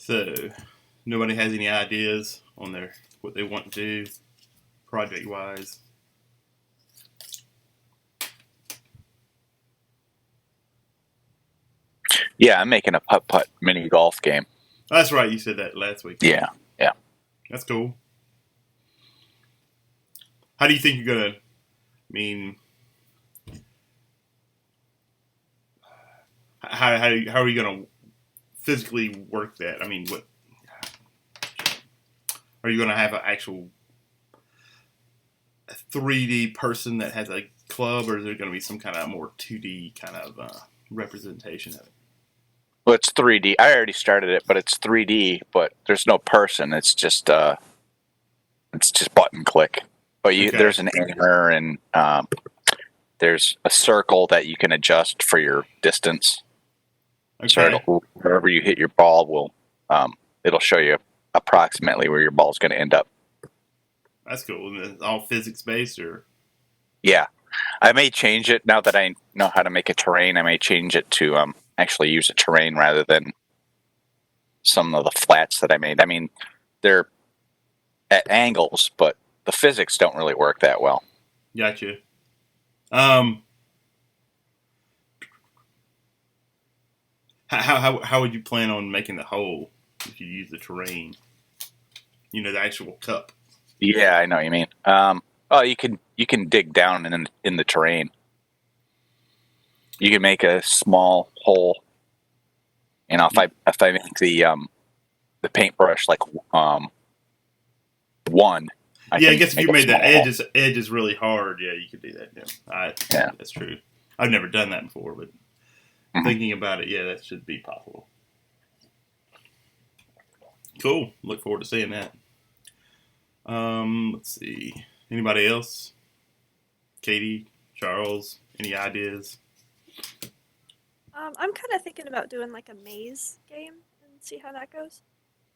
So, nobody has any ideas on what they want to do project-wise? Yeah, I'm making a putt-putt mini golf game. That's right. You said that last week. Yeah. That's cool. How do you think you're gonna? I mean, how are you gonna physically work that? I mean, what are you gonna have an actual 3D person that has a club, or is there gonna be some kind of more 2D kind of representation of it? Well, it's 3D. I already started it, but it's 3D. But there's no person. It's just button click. But there's an aimer and there's a circle that you can adjust for your distance. Okay. So wherever you hit your ball, it'll show you approximately where your ball's going to end up. That's cool. And it's all physics based, or? Yeah, I may change it now that I know how to make a terrain. I may change it to actually use a terrain rather than some of the flats that I made. I mean, they're at angles, but the physics don't really work that well. Gotcha. How would you plan on making the hole if you use the terrain? You know, the actual cup. Yeah, I know what you mean. You can dig down in the terrain. You can make a small hole. You know, if I make the paintbrush like one. I guess if you made the edges really hard, yeah, you could do that. Yeah, that's true. I've never done that before, but thinking about it, yeah, that should be possible. Cool. Look forward to seeing that. Let's see. Anybody else? Katie, Charles, any ideas? I'm kind of thinking about doing like a maze game and see how that goes.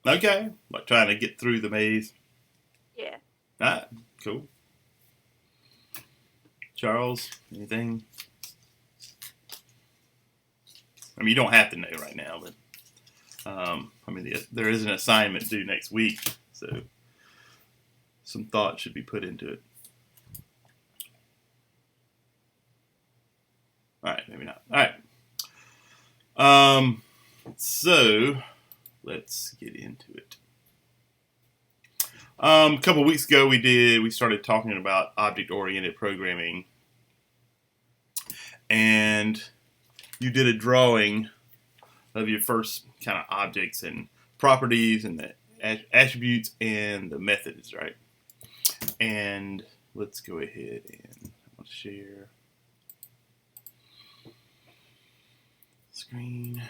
Okay, like trying to get through the maze. Yeah. Alright, cool. Charles, anything? I mean, you don't have to know right now, but I mean, there is an assignment due next week, so some thought should be put into it. All right, maybe not. All right. So let's get into it. A couple weeks ago, we started talking about object-oriented programming, and you did a drawing of your first kind of objects and properties and the attributes and the methods, right? And let's go ahead and I'll share screen.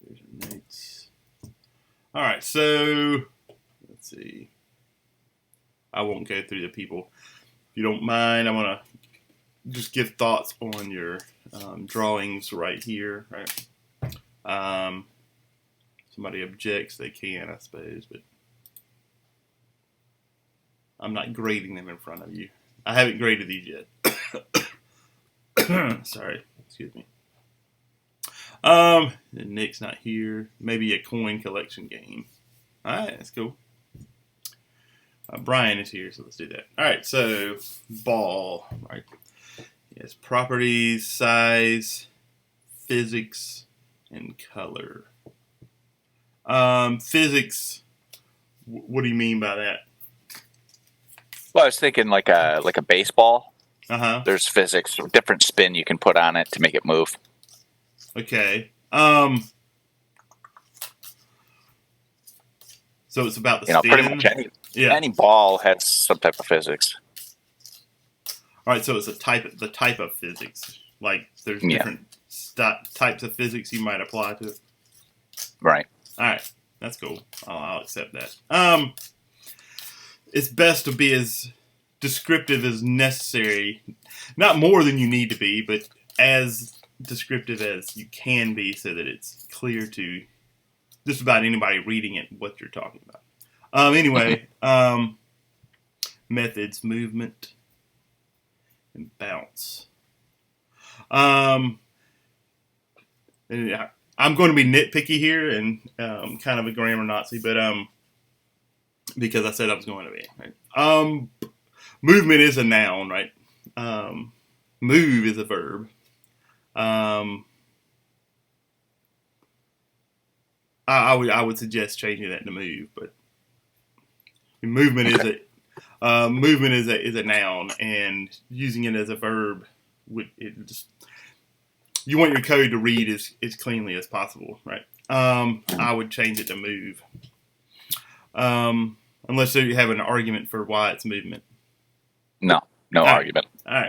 There's your notes. All right, so let's see. I won't go through the people. If you don't mind, I want to just give thoughts on your drawings right here. Right. Somebody objects, they can, I suppose, but I'm not grading them in front of you. I haven't graded these yet. Sorry, excuse me. Nick's not here. Maybe a coin collection game. All right, that's cool. Brian is here, so let's do that. All right, so ball, right? Yes, properties, size, physics, and color. Physics. What do you mean by that? Well, I was thinking like a baseball. There's physics, different spin you can put on it to make it move. Okay. So it's about the spin. Pretty much any ball has some type of physics. All right, so it's the type of physics. Like there's different types of physics you might apply to it. Right. All right, that's cool. I'll accept that. It's best to be as descriptive as necessary, not more than you need to be, but as descriptive as you can be, so that it's clear to just about anybody reading it what you're talking about. Anyway, methods, movement, and bounce. and I'm going to be nitpicky here and kind of a grammar Nazi, but because I said I was going to be. Right? Movement is a noun, right? Move is a verb. I would suggest changing that to move, but movement is a noun, and using it as a verb you want your code to read as cleanly as possible, right? I would change it to move, unless you have an argument for why it's movement. No argument. All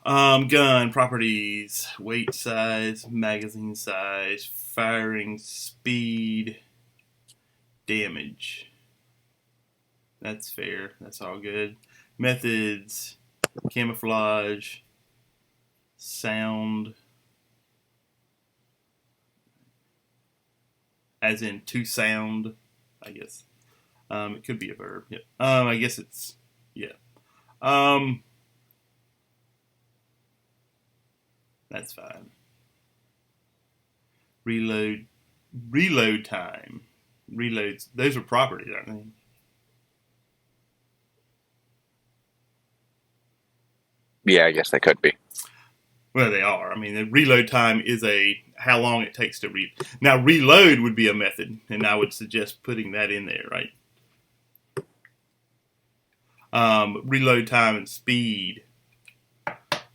right. Gun properties: weight, size, magazine size, firing speed, damage. That's fair. That's all good. Methods: camouflage, sound, as in to sound, I guess. It could be a verb. Yep. I guess it's that's fine. Reload time. Reloads. Those are properties, aren't they? Yeah, I guess they could be. Well, they are. I mean, the reload time is how long it takes to read. Now, reload would be a method, and I would suggest putting that in there, right? Reload time and speed,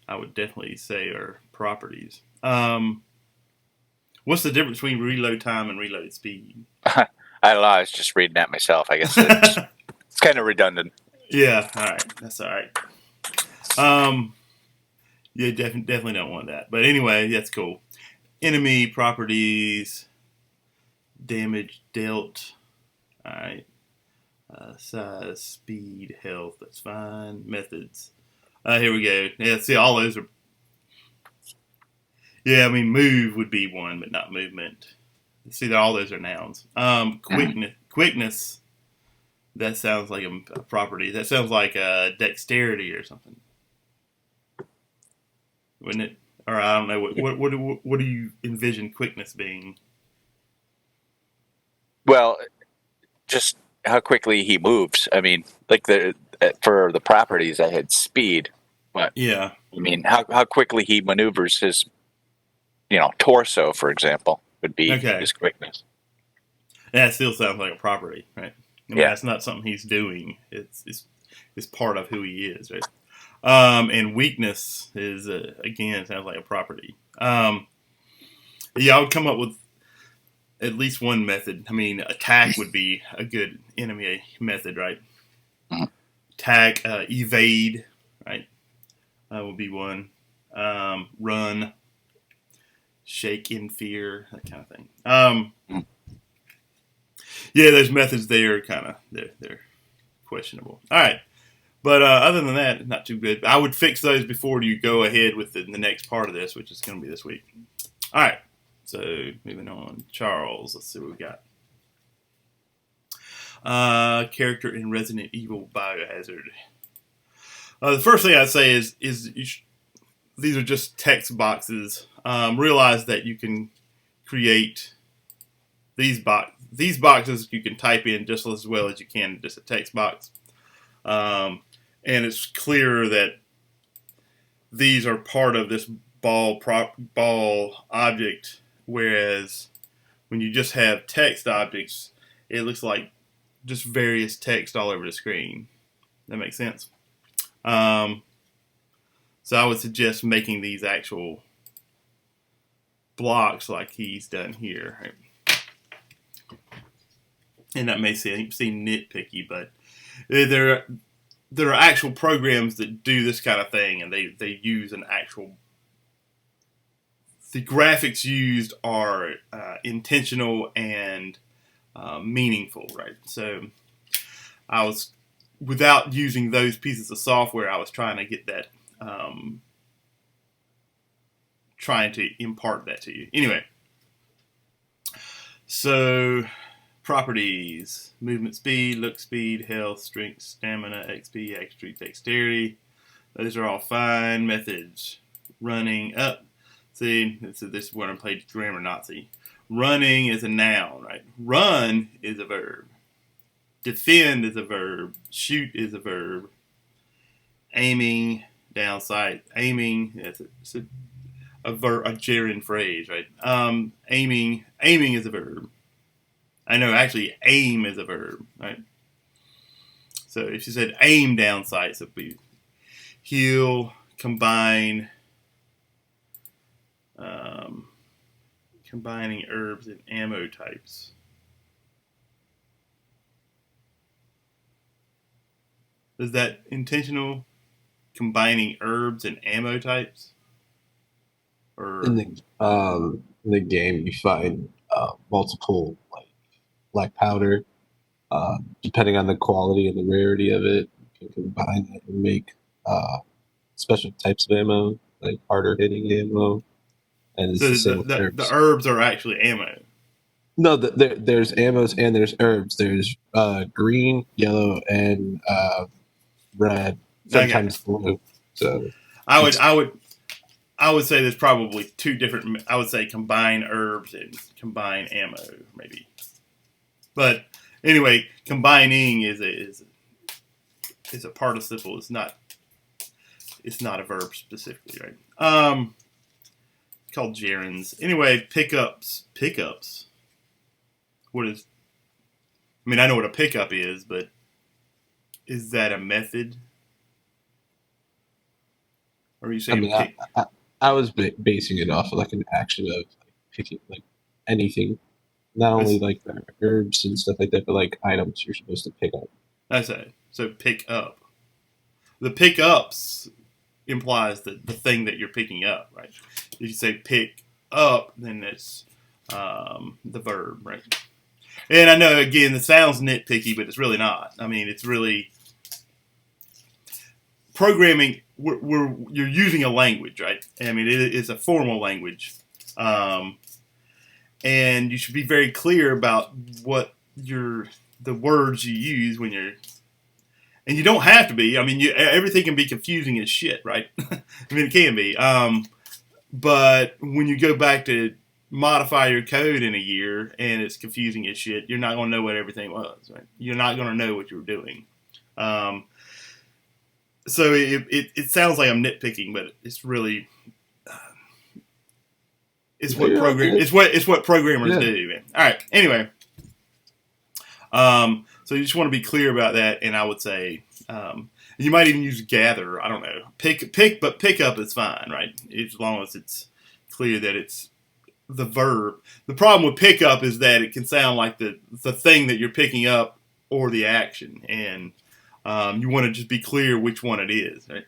I would definitely say, are properties. What's the difference between reload time and reload speed? I don't know. I was just reading that myself. I guess it's kind of redundant. Yeah, all right. That's all right. Yeah, definitely don't want that. But anyway, that's cool. Enemy properties, damage dealt. All right. Size, speed, health. That's fine. Methods. Here we go. Yeah, see, all those are. Yeah, I mean, move would be one, but not movement. See, all those are nouns. Quickness. That sounds like a property. That sounds like dexterity or something. Wouldn't it? Or I don't know. What do you envision quickness being? Well, just how quickly he moves. I mean, like for the properties, I had speed, but yeah, I mean, how quickly he maneuvers his, torso, for example, would be his quickness. That still sounds like a property, right? I mean, that's not something he's doing. It's part of who he is, right? And weakness is again sounds like a property. I would come up with at least one method. I mean, attack would be a good enemy method, right? Mm-hmm. Attack, evade, right? Would be one. Run, shake in fear, that kind of thing. Yeah, those methods there are they're questionable. All right. But other than that, not too good. I would fix those before you go ahead with the next part of this, which is going to be this week. All right. So moving on. Charles, let's see what we got. Character in Resident Evil Biohazard. The first thing I'd say is these are just text boxes. Realize that you can create these boxes. You can type in just as well as you can just a text box. And it's clear that these are part of this ball object, whereas when you just have text objects, it looks like just various text all over the screen. That makes sense? So I would suggest making these actual blocks like he's done here. Right? And that may seem nitpicky, but there are actual programs that do this kind of thing, and they use an actual. The graphics used are intentional and meaningful, right? So without using those pieces of software, I was trying to get that, trying to impart that to you. Anyway, so. Properties: movement speed, look speed, health, strength, stamina, XP, XP, dexterity. Those are all fine. Methods: running up, See, this is where I played grammar Nazi. Running is a noun, right? Run is a verb. Defend is a verb. Shoot is a verb. Aiming, down sight. Aiming, it's a gerund phrase, right? Aiming is a verb. I know, actually, aim is a verb, right? So if you said aim down sights, it would be heal, combine, combining herbs and ammo types. Is that intentional? Combining herbs and ammo types? Or In the game, you find multiple like black powder. Depending on the quality and the rarity of it, you can combine it and make special types of ammo, like harder hitting ammo. And it's so the same with the herbs. herbs are actually ammo. No, there's ammos and there's herbs. There's green, yellow, and red. Sometimes blue. So I would say there's probably two different. I would say combine herbs and combine ammo, maybe. But anyway, combining is a participle. It's not a verb specifically, right? It's called gerunds. Anyway, pickups. What is? I mean, I know what a pickup is, but is that a method? Or are you saying I mean, I was basing it off of like an action of like, picking like anything, not only like herbs and stuff like that, but like items you're supposed to pick up. That's it. So pick up. The pickups implies the thing that you're picking up, right? If you say pick up, then it's the verb, right? And I know, again, it sounds nitpicky, but it's really not. I mean, it's really programming. You're using a language, right? I mean, it's a formal language, and you should be very clear about what the words you use when you're. And you don't have to be. I mean, everything can be confusing as shit, right? I mean, it can be. But when you go back to modify your code in a year and it's confusing as shit, you're not going to know what everything was, right? You're not going to know what you were doing. So it sounds like I'm nitpicking, but it's really it's what programmers do, man. All right. Anyway, so you just want to be clear about that, and I would say you might even use gather. I don't know. But pick up is fine, right? As long as it's clear that it's the verb. The problem with pick up is that it can sound like the thing that you're picking up or the action, and you want to just be clear which one it is, right?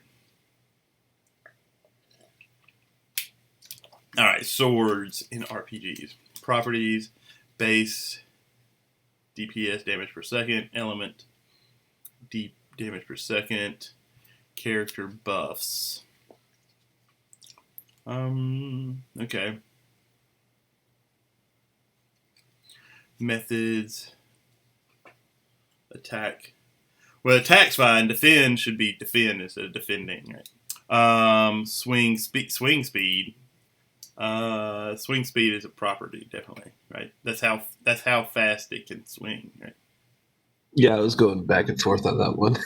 All right, swords in RPGs. Properties, base, DPS, damage per second, element, deep damage per second, character buffs. Okay. Methods, attack. Well, attack's fine. Defend should be defend instead of defending, right? Swing speed. Swing speed is a property, definitely, right? That's how fast it can swing, right? Yeah, I was going back and forth on that one.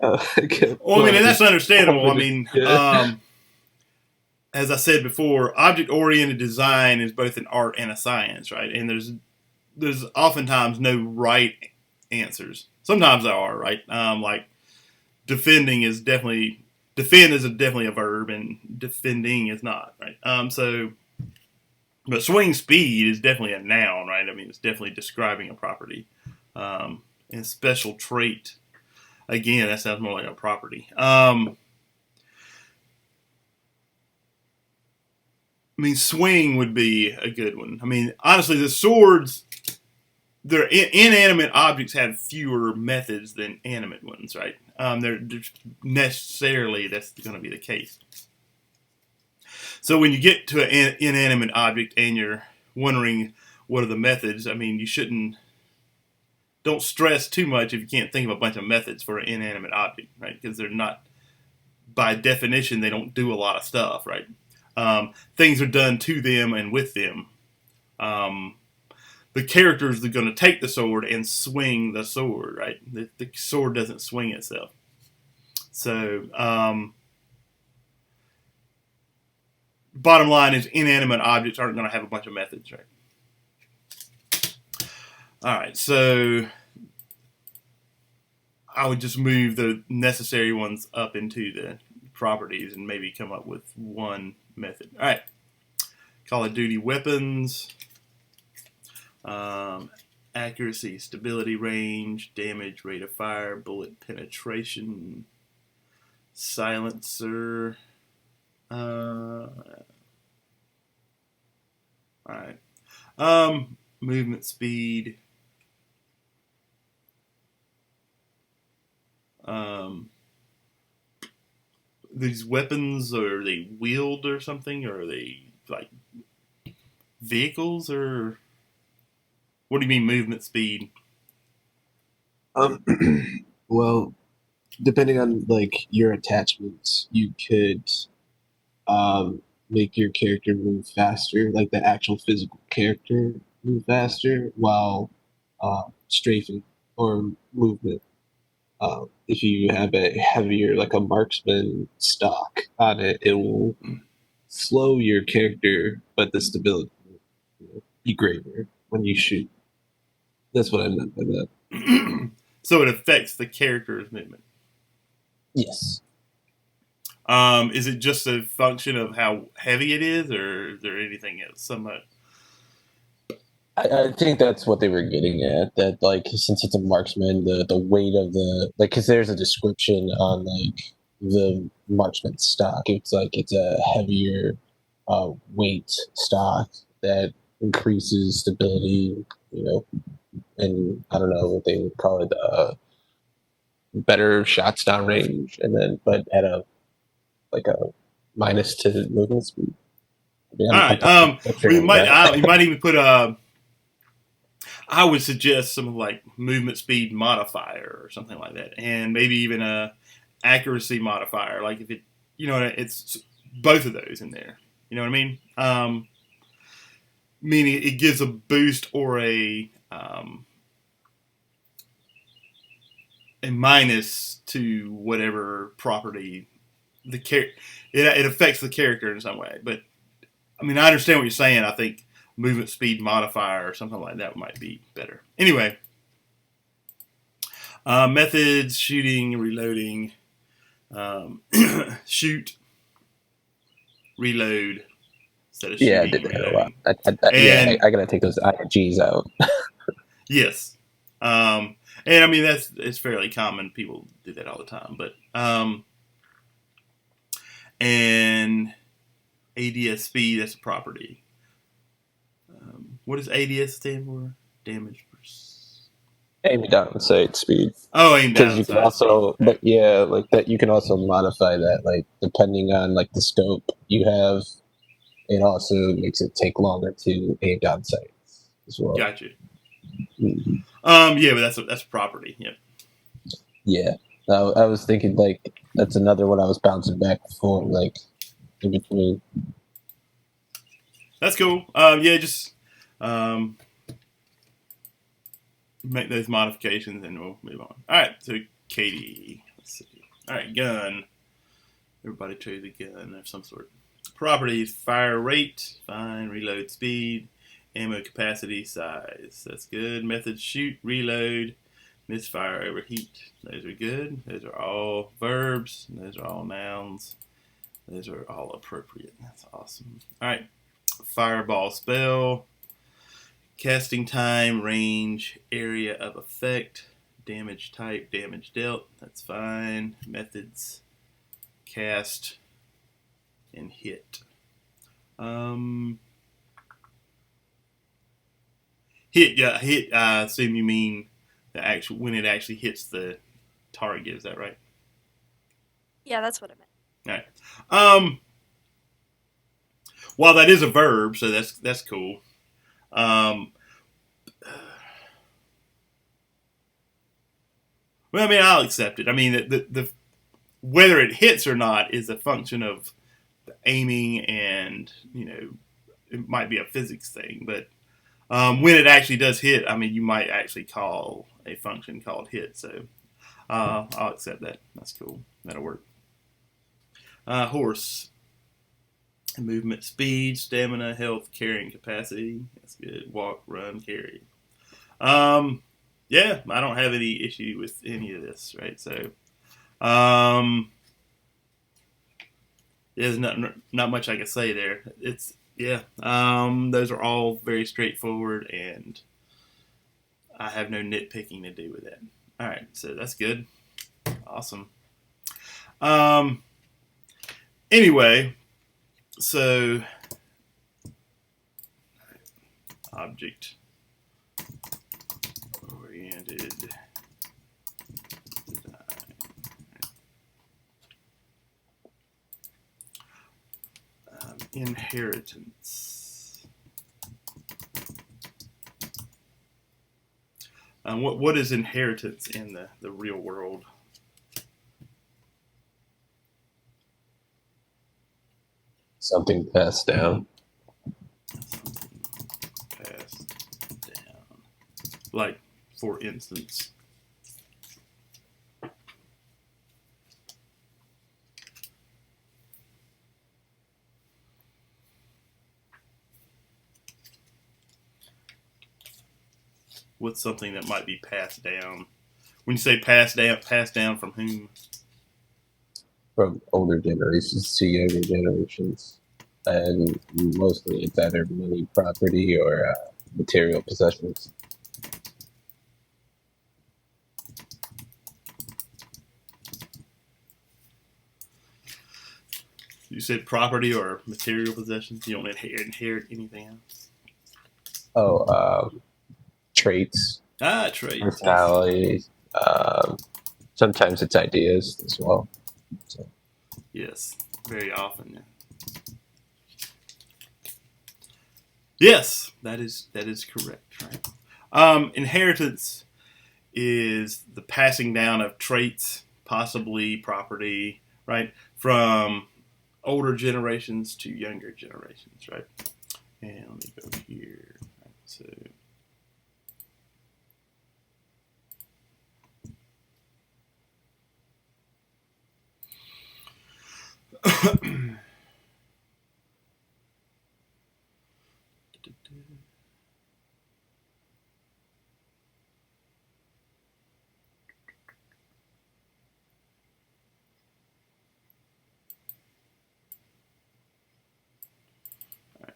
Well, I mean, and that's understandable. I mean, yeah. As I said before, object-oriented design is both an art and a science, right? And there's oftentimes no right answers. Sometimes there are, right? Like defend is definitely a verb, and defending is not, right? But swing speed is definitely a noun, right? I mean, it's definitely describing a property. And special trait, again, that sounds more like a property. I mean, swing would be a good one. I mean, honestly, the swords, they're inanimate objects have fewer methods than animate ones, right? They're necessarily that's going to be the case. So when you get to an inanimate object and you're wondering what are the methods, I mean, don't stress too much if you can't think of a bunch of methods for an inanimate object, right? Because they're not, by definition, they don't do a lot of stuff, right? things are done to them and with them. The characters are going to take the sword and swing the sword, right? The sword doesn't swing itself. So, bottom line is inanimate objects aren't going to have a bunch of methods, right? All right, so I would just move the necessary ones up into the properties and maybe come up with one method. All right, Call of Duty weapons, accuracy, stability, range, damage, rate of fire, bullet penetration, silencer. All right, movement speed. These weapons, are they wheeled or something? Or are they like vehicles? Or what do you mean movement speed? Well, depending on like your attachments, you could make your character move faster, like the actual physical character move faster, while strafing or movement. If you have a heavier, like a marksman stock on it, it will slow your character, but the stability will be greater when you shoot. That's what I meant by that. So it affects the character's movement. Yes. Is it just a function of how heavy it is, or is there anything else? Somewhat. I think that's what they were getting at. That like since it's a marksman, the weight of the like because there's a description on like the marksman stock. It's like it's a heavier weight stock that increases stability. You know, and I don't know what they would call it. Better shots down range, and then but at a like a minus to movement speed. I mean, All right. You might even put I would suggest something like movement speed modifier or something like that, and maybe even a accuracy modifier. Like if it, it's both of those in there. You know what I mean? Meaning it gives a boost or a minus to whatever property it affects the character in some way. But I mean, I understand what you're saying. I think movement speed modifier or something like that might be better. Anyway, methods: shooting, reloading, shoot, reload instead of shooting. Yeah, I did that a lot. I gotta take those INGs out. Yes. And I mean it's fairly common. People do that all the time. But and ADS speed, that's a property. What does ADS stand for? Damage per. Aim down sight speed. Oh, aim down. Because you can also, but yeah, like that. You can also modify that, like depending on like the scope you have. It also makes it take longer to aim down sight as well. Gotcha. Mm-hmm. Yeah, but that's a property. Yep. Yeah, I was thinking like that's another one I was bouncing back and forth, like in between. That's cool. Yeah, just make those modifications and we'll move on. All right, so Katie. Let's see. All right, gun. Everybody chose a gun of some sort. Properties: fire rate, fine. Reload speed, ammo capacity, size. That's good. Methods: shoot, reload, misfire, overheat. Those are good. Those are all verbs. Those are all nouns. Those are all appropriate. That's awesome. All right. Fireball spell. Casting time, range, area of effect, damage type, damage dealt. That's fine. Methods: cast and hit. Hit. Yeah, hit. I assume you mean the actual when it actually hits the target. Is that right? Yeah, that's what I meant. All right. Well, that is a verb, so that's cool. Well, I mean, I'll accept it. I mean, the whether it hits or not is a function of aiming and, it might be a physics thing, but when it actually does hit, I mean, you might actually call a function called hit. So I'll accept that. That's cool. That'll work. Horse. Movement, speed, stamina, health, carrying capacity. That's good. Walk, run, carry. Yeah, I don't have any issue with any of this, right? So, there's not much I can say there. Those are all very straightforward, and I have no nitpicking to do with that. All right, so that's good. Awesome. Anyway, so object oriented design. Inheritance. What is inheritance in the real world? Something passed down. Something passed down. Like, for instance. What's something that might be passed down? When you say passed down from whom? From older generations to younger generations. And mostly it's either money, property, or material possessions. You said property or material possessions? You don't inherit anything else? Oh, traits, Traits. personalities. Sometimes it's ideas as well. So. Yes, very often. Yeah. Yes, that is correct. Right. Inheritance is the passing down of traits, possibly property, right, from older generations to younger generations, right? And let me go here. Right, so.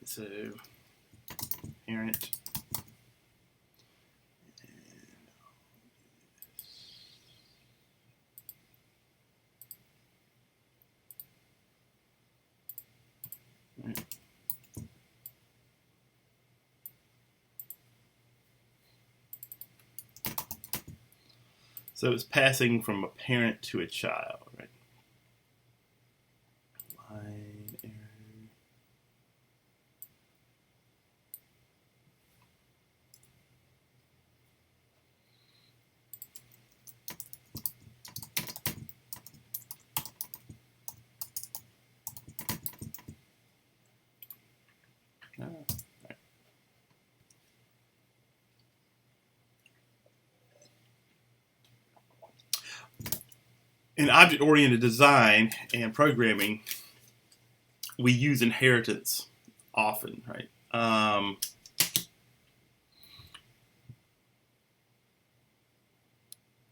So, parent. Right. So it's passing from a parent to a child, right? Line arrow. Right. In object-oriented design and programming, we use inheritance often, right?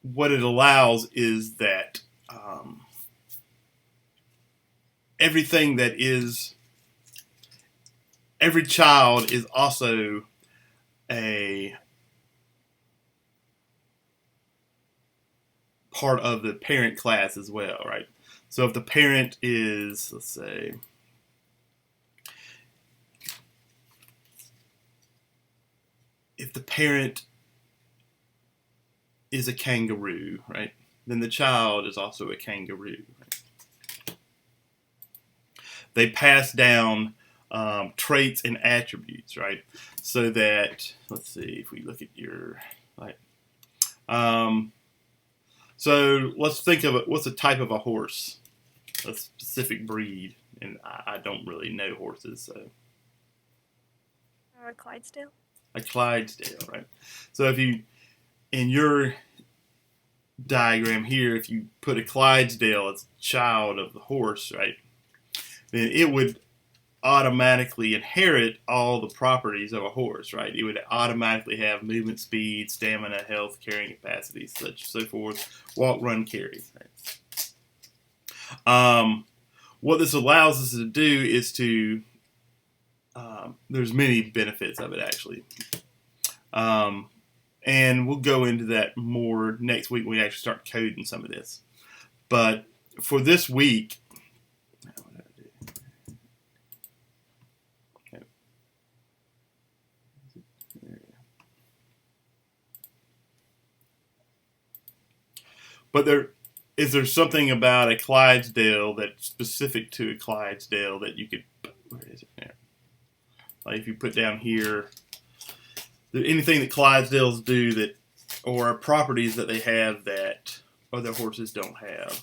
What it allows is that everything that is, every child is also a part of the parent class as well, right? So if the parent is, let's say, if the parent is a kangaroo, right, then the child is also a kangaroo. Right? They pass down traits and attributes, right? So that, let's see, if we look at your, like, so let's think of it. What's a type of a horse? A specific breed. and I don't really know horses, so. Or a Clydesdale. A Clydesdale, right? So if you, in your diagram here, if you put a Clydesdale as a child of the horse, right, then it would automatically inherit all the properties of a horse, right? It would automatically have movement speed, stamina, health, carrying capacity, such so forth, walk, run, carry. Right? What this allows us to do is to there's many benefits of it actually, and we'll go into that more next week when we actually start coding some of this. But for this week, but is there something about a Clydesdale that's specific to a Clydesdale that you could, where is it there? Like if you put down here, anything that Clydesdales do that, or properties that they have that other horses don't have.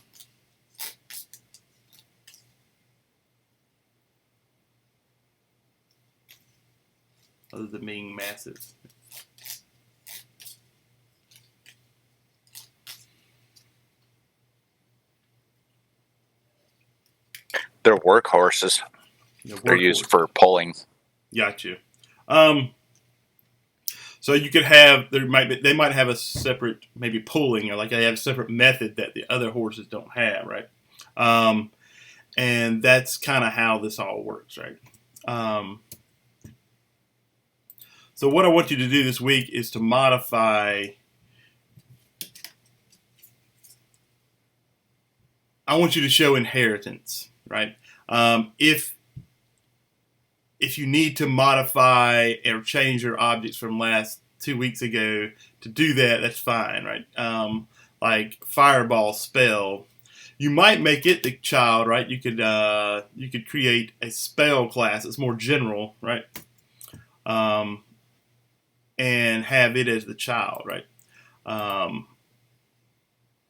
Other than being massive. They're workhorses. They're used for pulling. Got you. So you could have they might have a separate maybe pulling, or like they have a separate method that the other horses don't have, right? And that's kind of how this all works, right? So what I want you to do this week is to modify. I want you to show inheritance, right? If you need to modify or change your objects from last 2 weeks ago to do that, that's fine, right? Like fireball spell, you might make it the child, right? You could create a spell class that's more general, right? And have it as the child, right?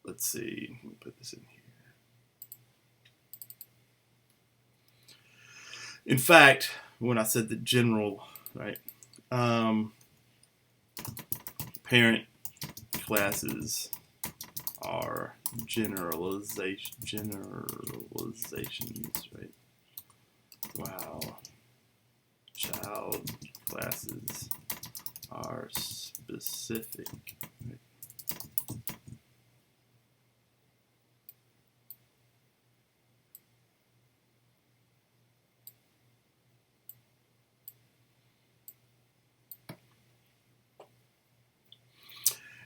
Let's see. Let me put this in here. In fact, when I said the general, right? Parent classes are generalizations, right? Wow. Child classes are specific. Right?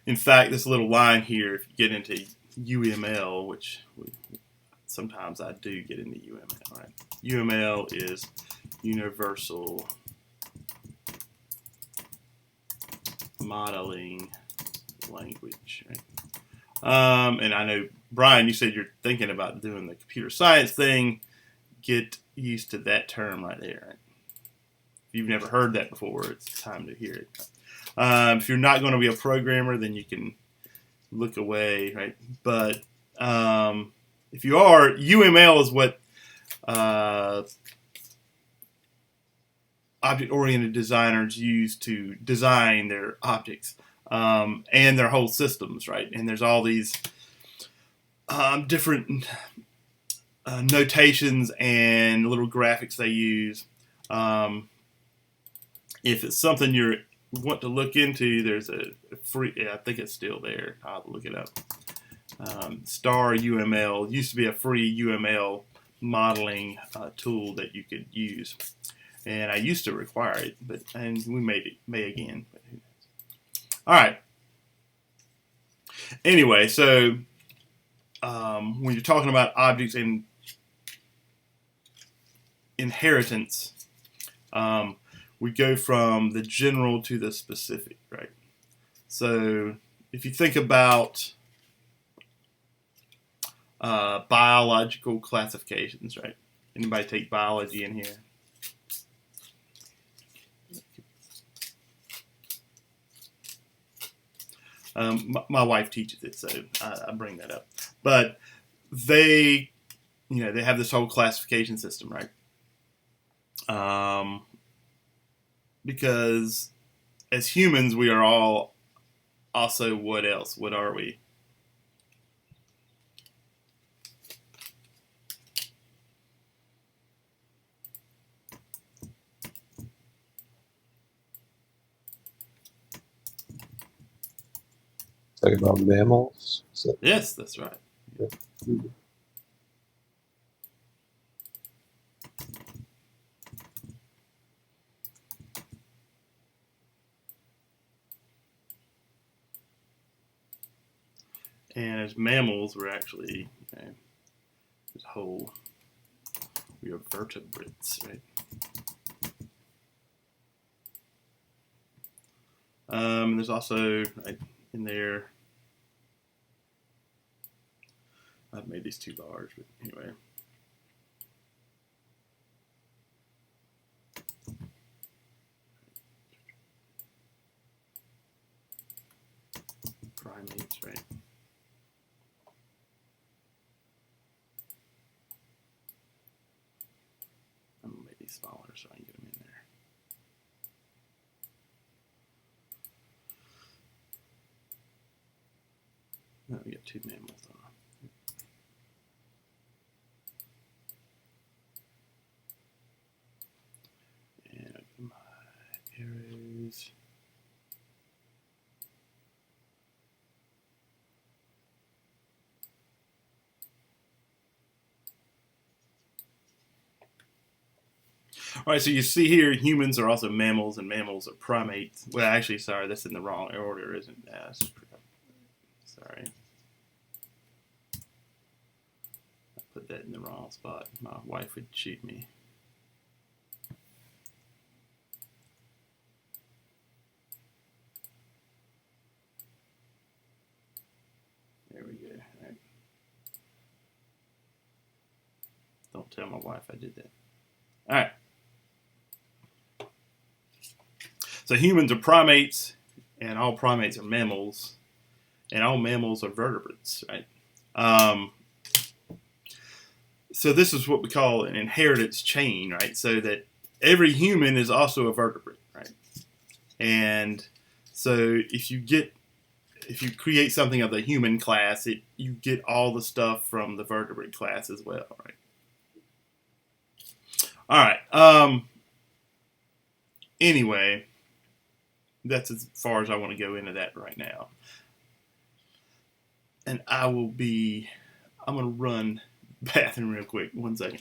In fact, this little line here, if you get into UML, which sometimes I do get into UML, right? UML is Universal Modeling Language, right? And I know, Brian, you said you're thinking about doing the computer science thing. Get used to that term right there, right? If you've never heard that before, it's time to hear it. If you're not going to be a programmer, then you can look away, right? But if you are, UML is what object-oriented designers use to design their objects and their whole systems, right? And there's all these different notations and little graphics they use. If it's something you want to look into, there's a free, I think it's still there. I'll look it up. Star UML used to be a free UML modeling tool that you could use. And I used to require it, and we may again. But who knows? All right. Anyway, so when you're talking about objects and inheritance, we go from the general to the specific, right? So if you think about biological classifications, right? Anybody take biology in here? My wife teaches it, so I bring that up. But they they have this whole classification system, right? Because as humans, we are all also what else? What are we? Talking about mammals. So, Yes, that's right. yeah. And as mammals, we're actually this whole we are vertebrates, right? There's also in there. I've made these too large, but anyway. Primates, right? I'm gonna make these smaller so I can get them in there. No, we got two mammals on. And my arrows. All right, so you see here, humans are also mammals, and mammals are primates. Well, actually, sorry, that's in the wrong order, isn't that? Sorry. I put that in the wrong spot. My wife would shoot me. There we go. All right. Don't tell my wife I did that. All right. So humans are primates, and all primates are mammals, and all mammals are vertebrates, right? So this is what we call an inheritance chain, right? So that every human is also a vertebrate, right? And so if you create something of the human class, you get all the stuff from the vertebrate class as well, right? All right. Anyway, that's as far as I want to go into that right now. And I'm going to run bathroom real quick. 1 second.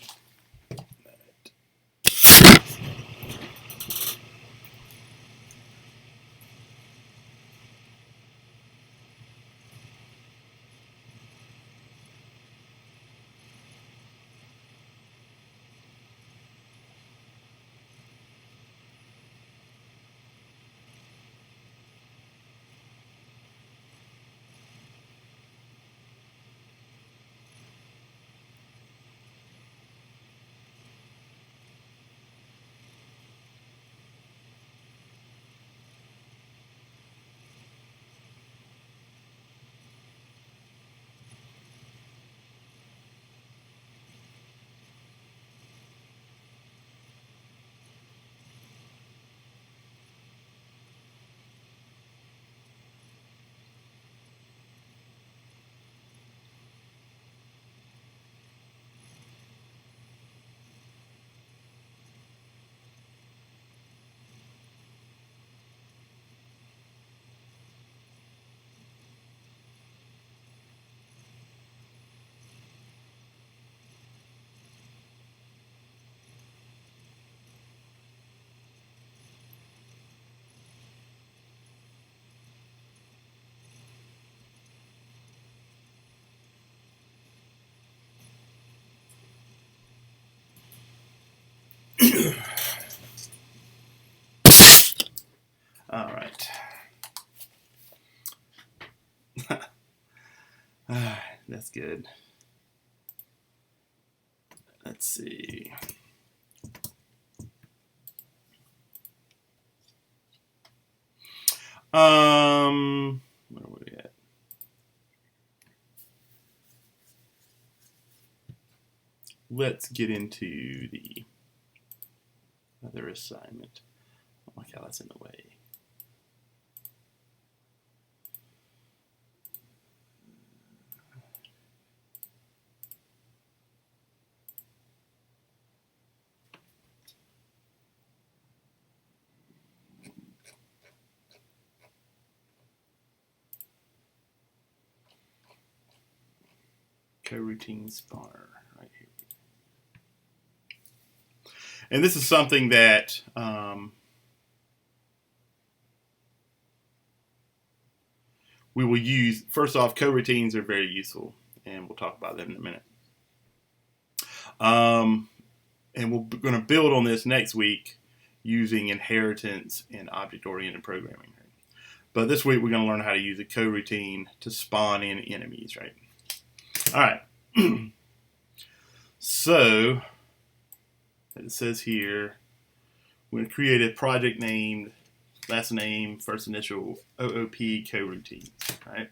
All right. That's good. Let's see. Where were we at? let's get into the other assignment. Oh my God, that's in the way. Coroutine spawner right here. And this is something that we will use. First off, coroutines are very useful, and we'll talk about that in a minute. And we're going to build on this next week using inheritance and object-oriented programming. Right? But this week we're going to learn how to use a coroutine to spawn in enemies, right? All right. So, it says here, we're going to create a project named last name, first initial, OOP coroutine, right?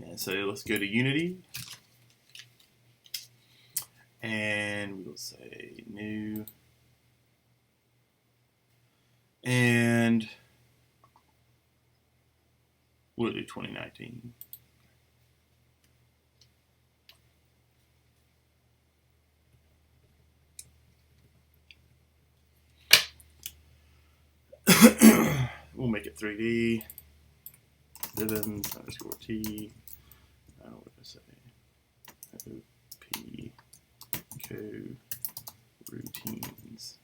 And so let's go to Unity. And we'll say new. And we'll do 2019. We'll make it 3D. Divs underscore T. What did I say? OP coroutines.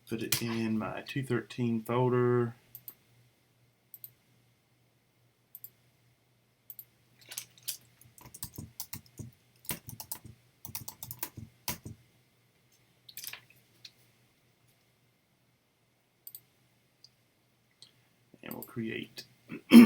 Put it in my 213 folder. And we'll create let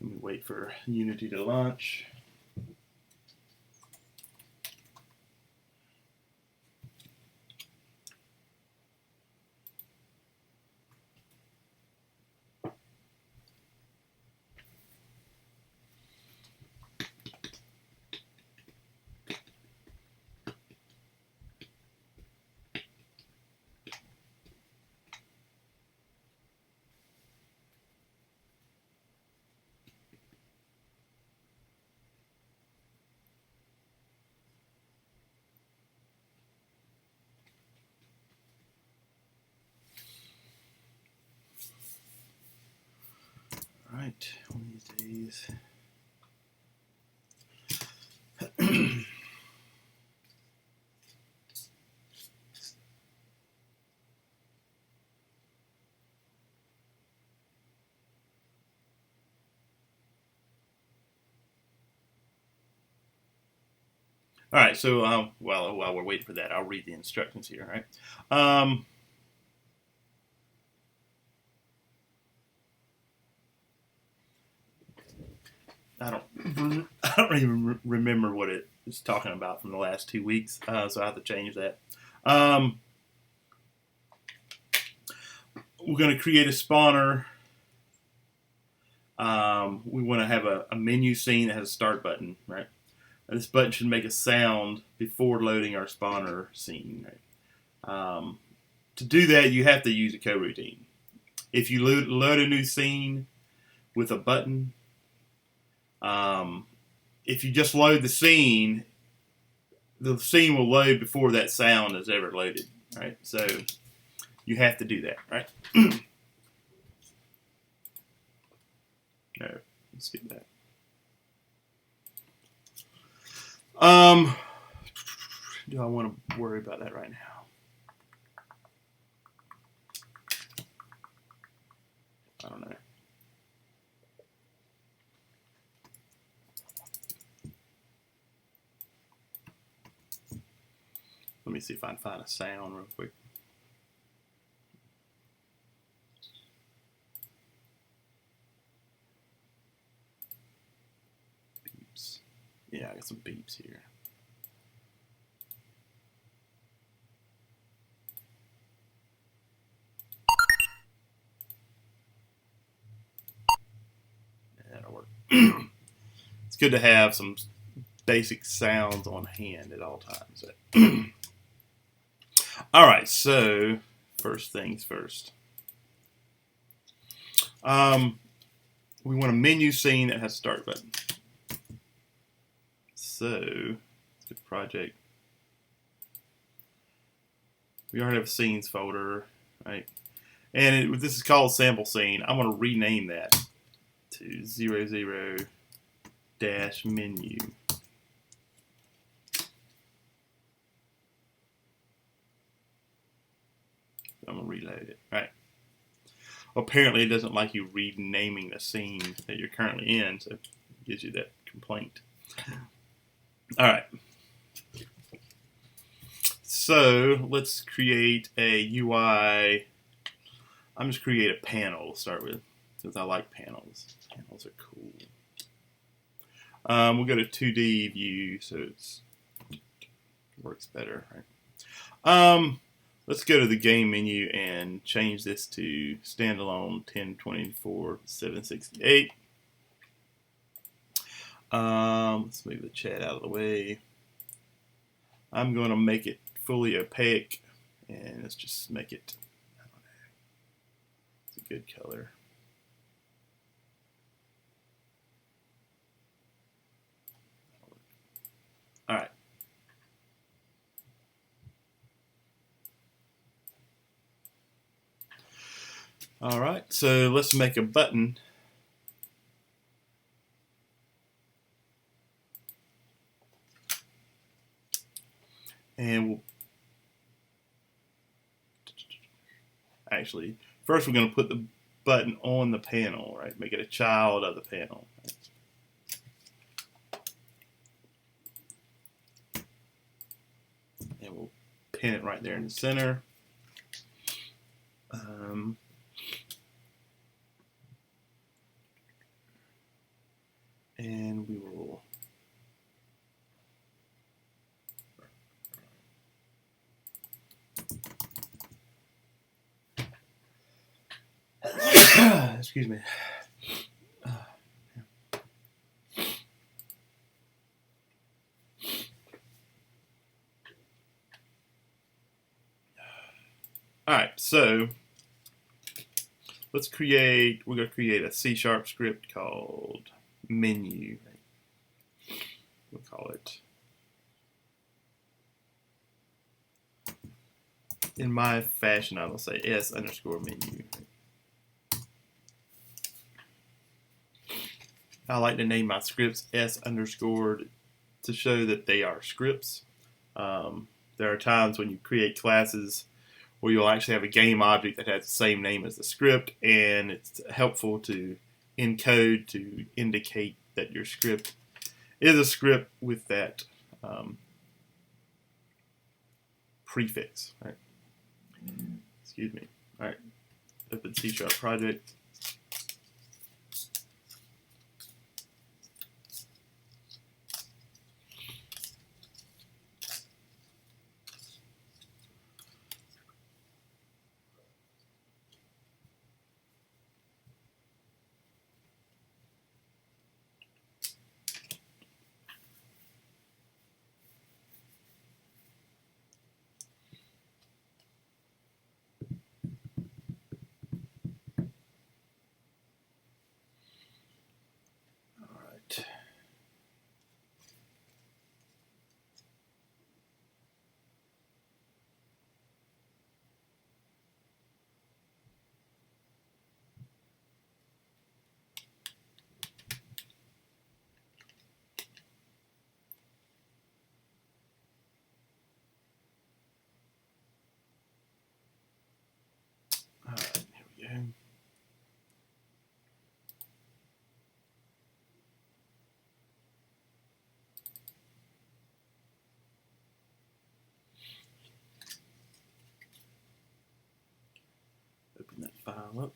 me wait for Unity to launch. All right, one of these days. All right, so while we're waiting for that, I'll read the instructions here. All right. I don't even remember what it is talking about from the last 2 weeks, so I have to change that. We're going to create a spawner. We want to have a menu scene that has a start button, right? And this button should make a sound before loading our spawner scene. Right? To do that, you have to use a coroutine. If you load a new scene with a button, if you just load the scene will load before that sound is ever loaded, right? So you have to do that, right? No, let's get that. Do I want to worry about that right now? I don't know. Let me see if I can find a sound real quick. Yeah, I got some beeps here. That'll work. It's good to have some basic sounds on hand at all times. All right, so first things first. We want a menu scene that has a start button. So, it's a project. We already have a scenes folder, right? And this is called sample scene. I'm going to rename that to 00-menu. I'm going to reload it. All right. Apparently, it doesn't like you renaming the scene that you're currently in, so it gives you that complaint. All right. So let's create a UI. I'm just create a panel to start with, because I like panels. Panels are cool. We'll go to 2D view, so it works better. Right? Let's go to the game menu and change this to standalone 1024-768. Let's move the chat out of the way. I'm going to make it fully opaque, and let's just make it, I don't know, it's a good color. All right. All right, so let's make a button. And we'll actually, first we're going to put the button on the panel, right? Make it a child of the panel. And we'll pin it right there in the center. And we will excuse me. All right, so we're going to create a C# script called menu. We'll call it, in my fashion, I will say S_menu. I like to name my scripts S_ to show that they are scripts. There are times when you create classes where you'll actually have a game object that has the same name as the script, and it's helpful to encode to indicate that your script is a script with that prefix. Right? Excuse me. All right. Open C# project. All right, here we go. Open that file up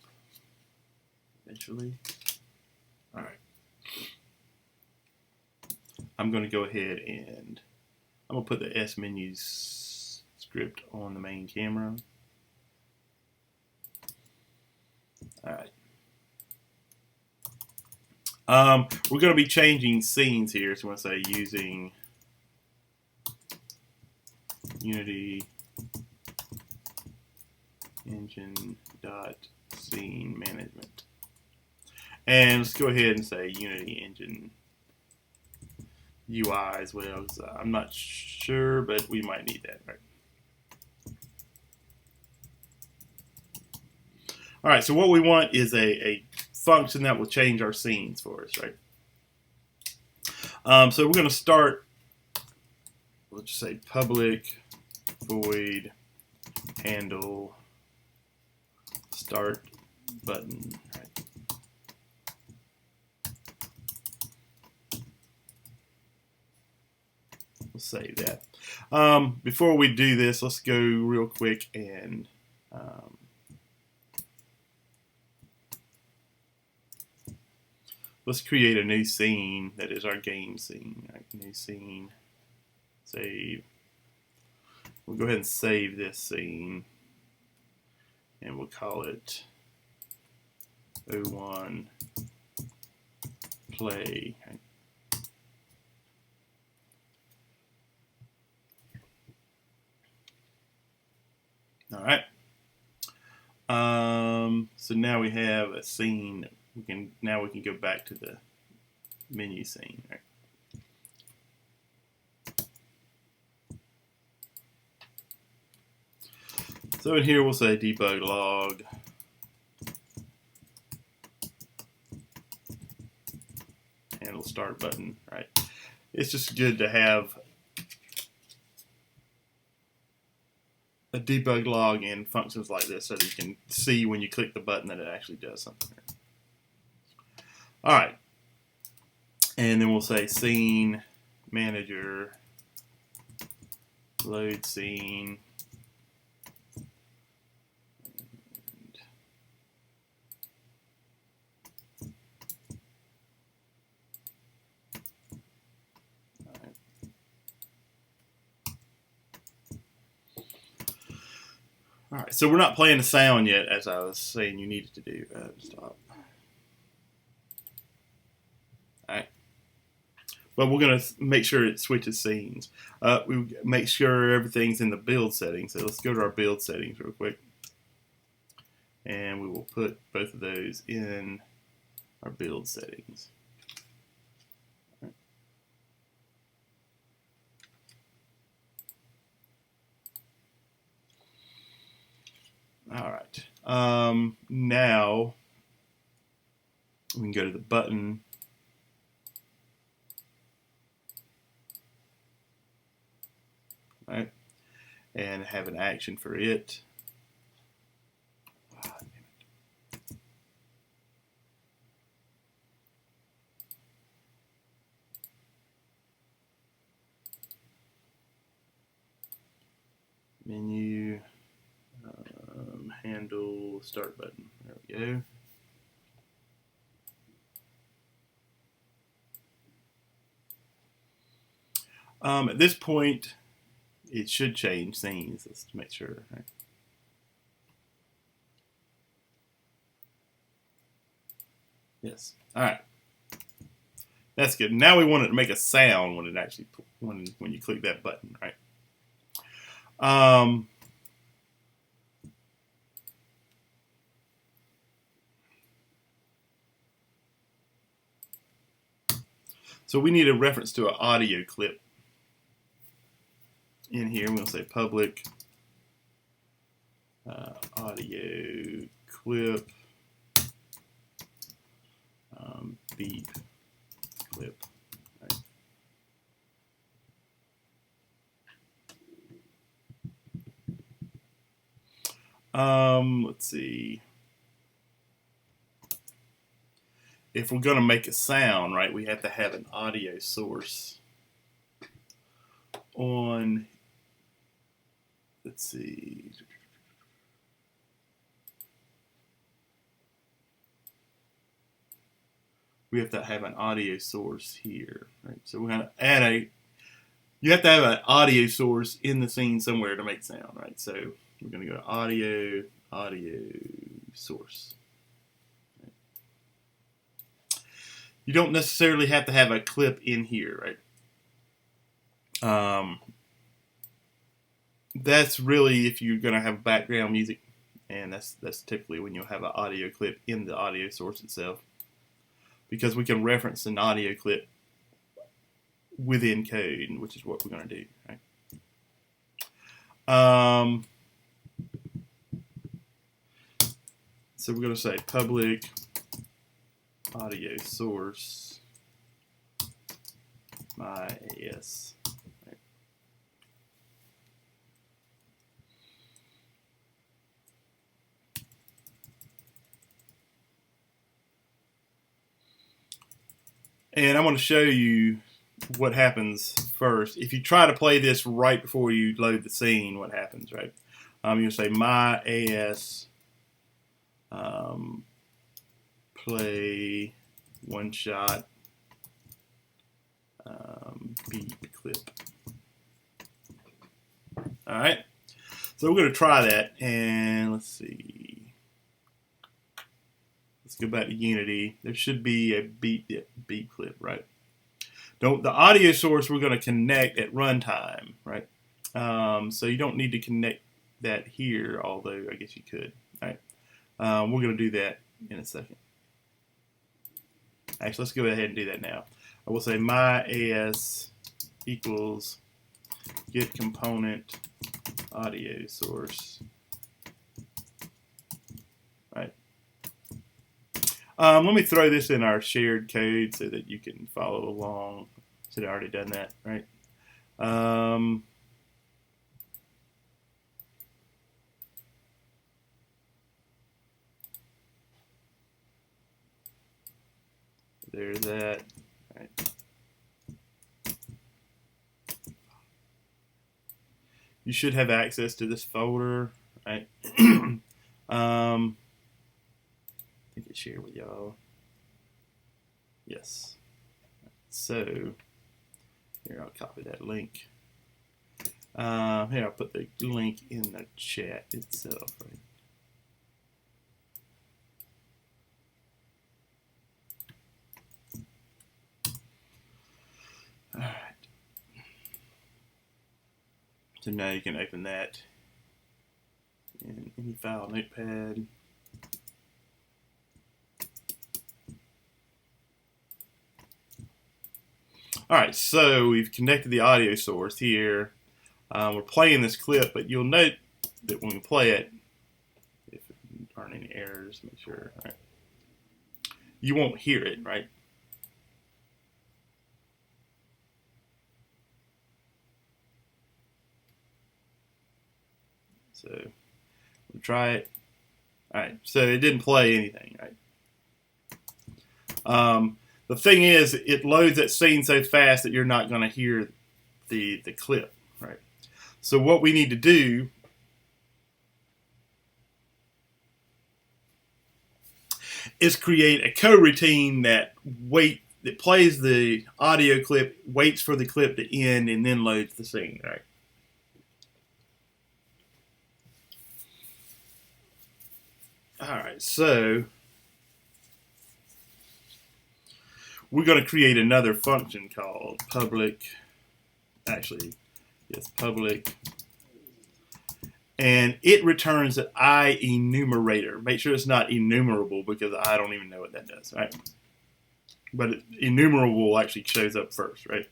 eventually. All right. I'm going to go ahead and I'm going to put the S menus script on the main camera. All right. We're going to be changing scenes here, so I'm going to say using Unity engine dot scene management, and let's go ahead and say Unity engine UI as well. I'm not sure, but we might need that, right? All right, so what we want is a function that will change our scenes for us, right? So we're going to start, let's just say public void handle start button, right? We'll save that. Before we do this, let's go real quick and let's create a new scene that is our game scene. Right? New scene, save. We'll go ahead and save this scene, and we'll call it 01 play. Right? All right. So now we have a scene. We can go back to the menu scene. Right? So in here we'll say debug log. Handle start button. Right. It's just good to have a debug log and functions like this so that you can see when you click the button that it actually does something. All right, and then we'll say scene manager load scene. All right, so we're not playing the sound yet, as I was saying you needed to do. Stop. All right, but we're going to make sure it switches scenes. We make sure everything's in the build settings. So let's go to our build settings real quick, and we will put both of those in our build settings. All right. Now we can go to the button. Right, and have an action for it. Oh, menu, handle, start button. There we go. At this point, it should change scenes. Let's make sure. Right? Yes. All right. That's good. Now we want it to make a sound when it actually when you click that button, right? So we need a reference to an audio clip in here. We'll say public audio clip beep clip. Right. Let's see. If we're going to make a sound, right, we have to have an audio source on, let's see, we have to have an audio source here, right? So we're going to add you have to have an audio source in the scene somewhere to make sound, right? So we're going to go to audio source. You don't necessarily have to have a clip in here, right? That's really if you're going to have background music, and that's typically when you'll have an audio clip in the audio source itself, because we can reference an audio clip within code, which is what we're going to do, right? So we're going to say public audio source my AS. Right? And I want to show you what happens first. If you try to play this right before you load the scene, what happens, right? You'll say my AS play one shot beat clip. All right, so we're going to try that, and let's see. Let's go back to Unity. There should be a beat clip, right? The audio source we're going to connect at runtime, right? So you don't need to connect that here, although I guess you could. All right, we're going to do that in a second. Actually, let's go ahead and do that now. I will say my AS equals get component audio source. Right. Let me throw this in our shared code so that you can follow along. So I've already done that, right? There's that. Right. You should have access to this folder, right? I think it's shared with y'all. Yes. So here, I'll copy that link. Here, I'll put the link in the chat itself, right? All right. So now you can open that in any file notepad. All right, so we've connected the audio source here. We're playing this clip, but you'll note that when we play it, if there aren't any errors, make sure, right? You won't hear it, right? So we'll try it. All right, so it didn't play anything, right? The thing is, it loads that scene so fast that you're not going to hear the clip, right? So what we need to do is create a coroutine that plays the audio clip, waits for the clip to end, and then loads the scene, right? All right, so we're going to create another function called public, public, and it returns an I enumerator. Make sure it's not enumerable because I don't even know what that does, right? But enumerable actually shows up first, right?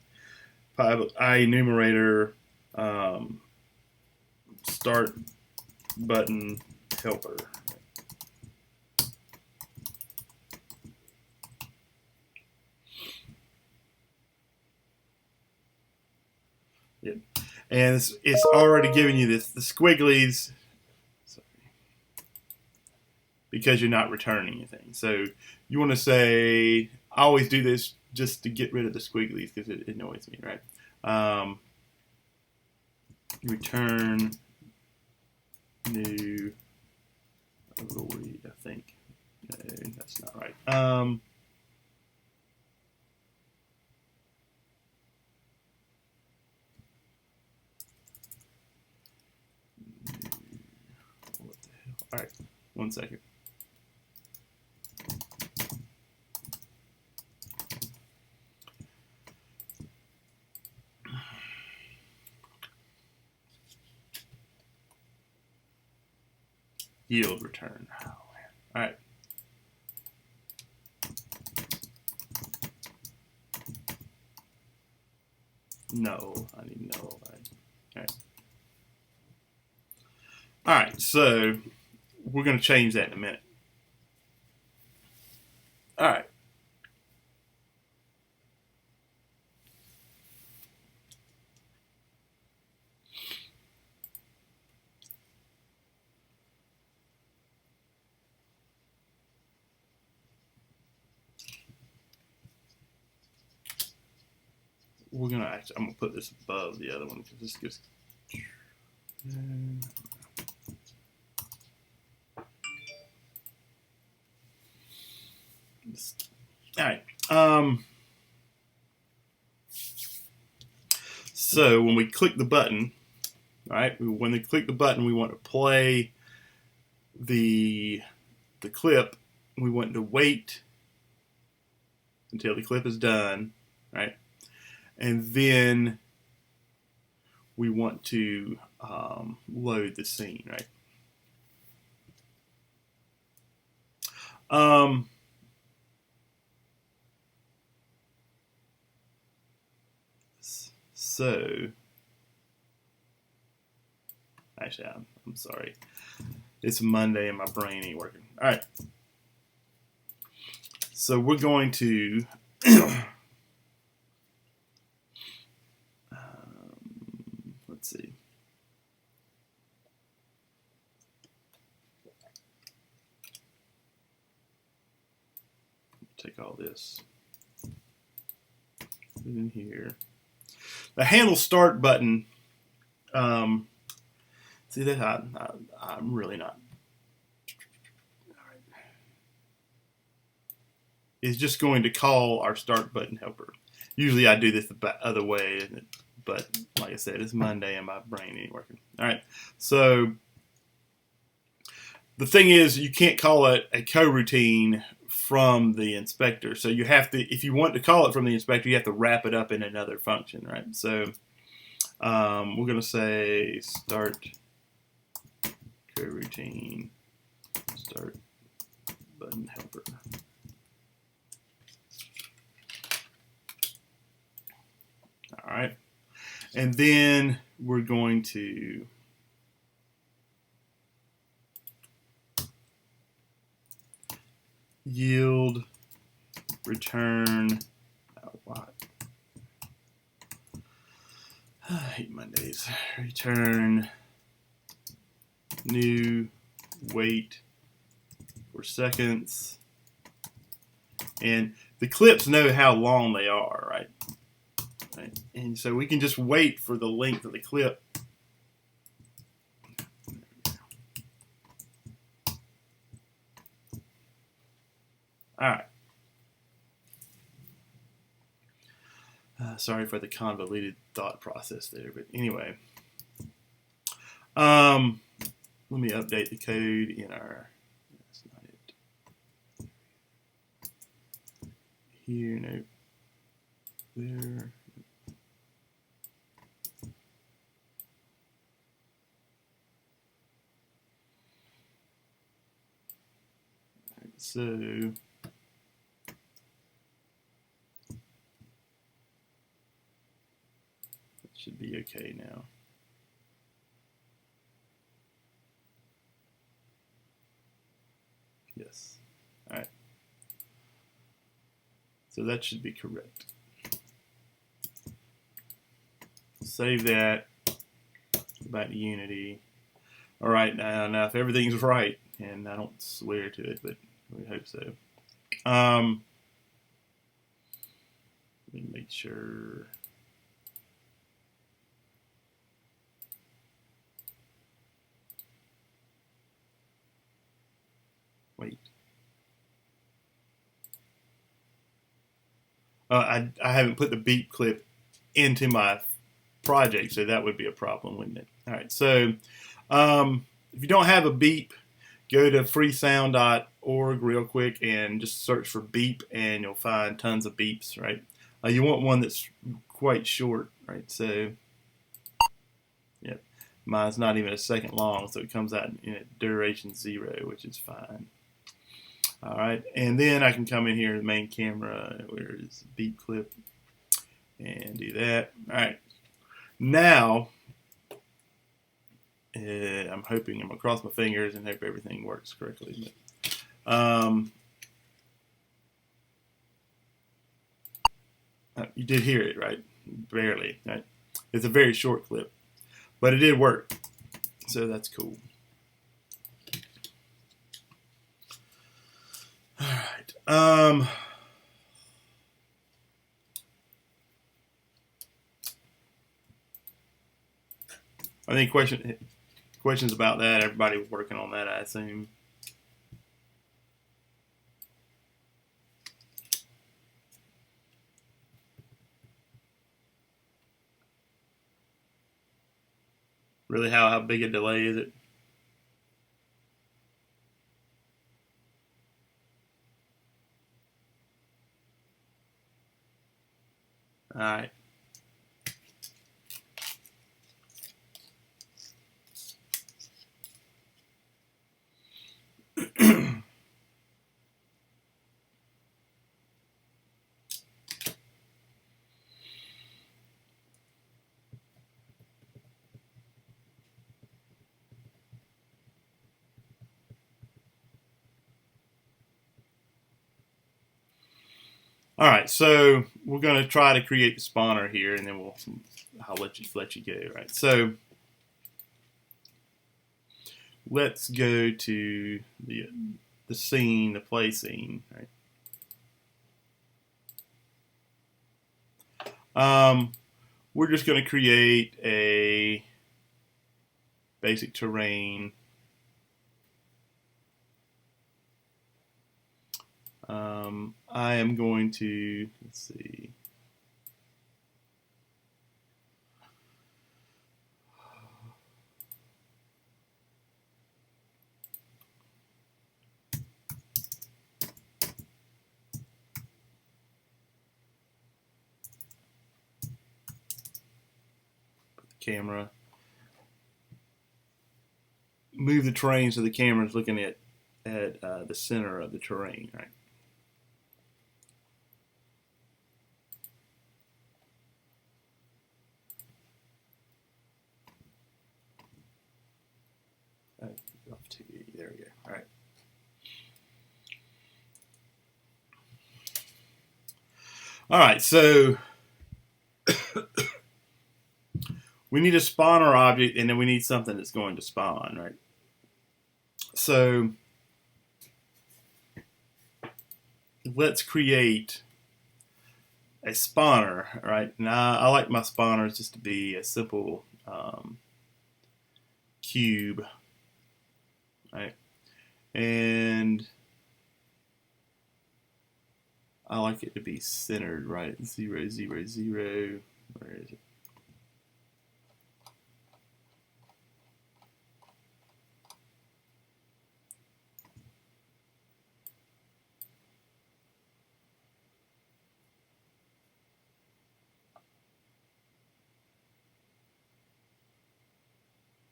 I enumerator start button helper. Yep. And it's already giving you the squigglies because you're not returning anything. So you want to say, I always do this just to get rid of the squigglies because it annoys me, right? Return new void, I think. No, that's not right. All right, 1 second. Yield return. Oh, man. All right. No, I need no. All right. All right, so we're going to change that in a minute. All right. We're going to actually, I'm going to put this above the other one because this gets. All right. So when we click the button, all right, when we click the button, we want to play the clip. We want to wait until the clip is done, right? And then we want to load the scene, right? So, actually, I'm sorry. It's Monday and my brain ain't working. All right. So we're going to let's see. Take all this. Put it in here. The handle start button. See that I'm really not. Is just going to call our start button helper. Usually I do this the other way, but like I said, it's Monday and my brain ain't working. All right, so the thing is, you can't call it a coroutine from the inspector. So you have to, if you want to call it from the inspector, you have to wrap it up in another function, right? So we're going to say start coroutine start button helper. All right, and then we're going to yield return. Oh, what? I hate Mondays. Return new wait for seconds, and the clips know how long they are, right? And so we can just wait for the length of the clip. All right. Sorry for the convoluted thought process there, but anyway. Let me update the code in our. That's not it. Here, no. There. So that should be okay now. Yes. All right. So that should be correct. Save that. Go back to Unity. All right, now if everything's right, and I don't swear to it, but we hope so. Let me make sure. Wait. I haven't put the beep clip into my project, so that would be a problem, wouldn't it? All right, so if you don't have a beep, go to freesound.org real quick and just search for beep, and you'll find tons of beeps, right? You want one that's quite short, right? So, yeah, mine's not even a second long, so it comes out in duration 0, which is fine. All right, and then I can come in here to the main camera, where is beep clip, and do that. All right, now I'm hoping I'm gonna cross my fingers and hope everything works correctly. But, you did hear it, right? Barely, right? It's a very short clip, but it did work, so that's cool. All right. I think questions about that. Everybody was working on that, I assume. Really, how big a delay is it? All right. All right, so we're going to try to create the spawner here, and then I'll let you go. Right. So let's go to the scene, the play scene. Right. We're just going to create a basic terrain. I am going to, let's see. Put the camera. Move the terrain so the camera's looking at the center of the terrain, right? Off TV. There we go. All right. All right. So we need a spawner object, and then we need something that's going to spawn, right? So let's create a spawner, right? Now I like my spawners just to be a simple cube, right? And I like it to be centered, right? 0, 0, 0. Where is it?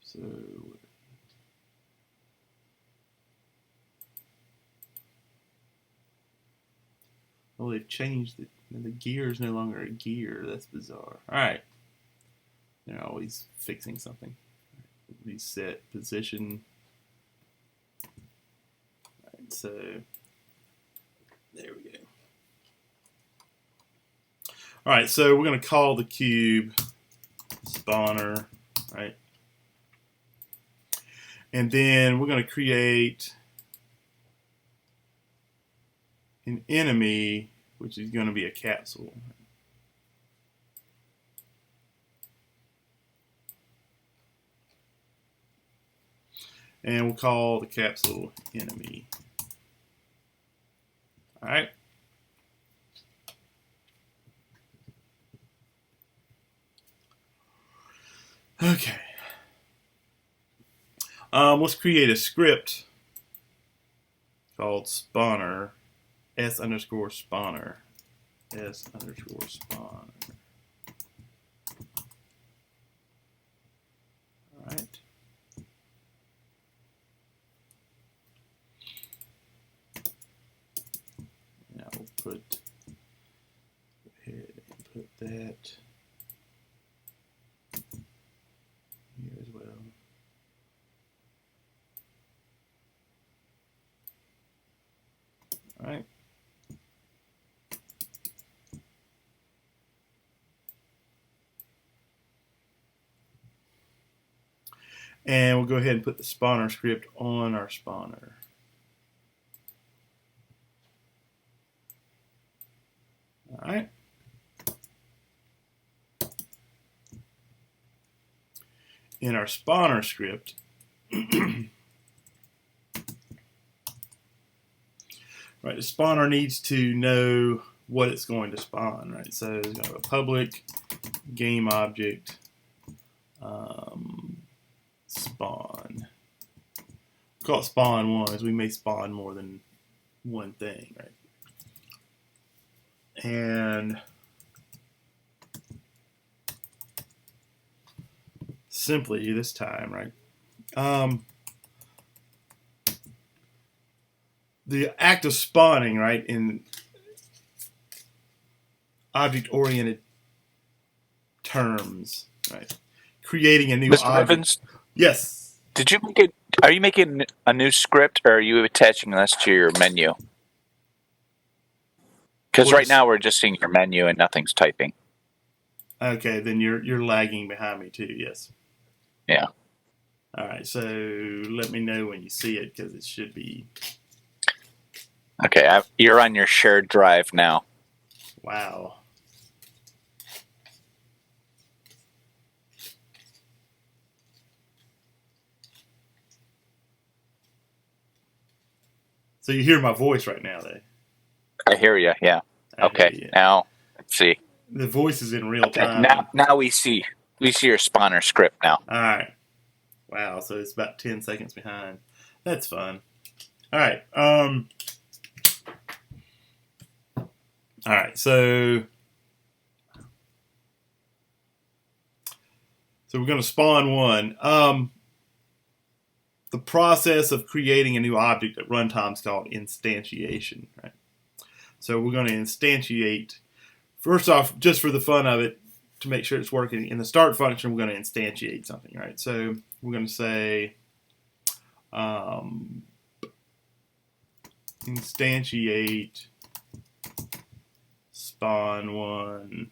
So well, they've changed it. The gear is no longer a gear. That's bizarre. All right. They're always fixing something. Reset position. All right, so there we go. All right, so we're going to call the cube spawner, right? And then we're going to create an enemy, which is going to be a capsule. And we'll call the capsule enemy. All right. Okay. Let's create a script called spawner, s_spawner, s_spawner. All right. Now we'll go ahead and put that here as well. All right. And we'll go ahead and put the spawner script on our spawner. All right. In our spawner script, right, the spawner needs to know what it's going to spawn, right? So it's going to have a public game object spawn. We'll call it spawn1, as we may spawn more than one thing, right? And simply this time, right? The act of spawning, right, in object-oriented terms, right? Creating a new Mr. object. Evans, Yes. did you make it? Are you making a new script, or are you attaching this to your menu? Because right now we're just seeing your menu and nothing's typing. Okay, then you're lagging behind me too. Yes. Yeah. All right. So let me know when you see it, because it should be. Okay, you're on your shared drive now. Wow. So you hear my voice right now, though. I hear you. Yeah. Okay. Now let's see. The voice is in real time. Now we see your spawner script now. All right. Wow. So it's about 10 seconds behind. That's fun. All right. All right. So we're going to spawn one. The process of creating a new object at runtime is called instantiation, right? So we're going to instantiate, first off, just for the fun of it, to make sure it's working. In the start function, we're going to instantiate something, right? So we're going to say instantiate spawn1.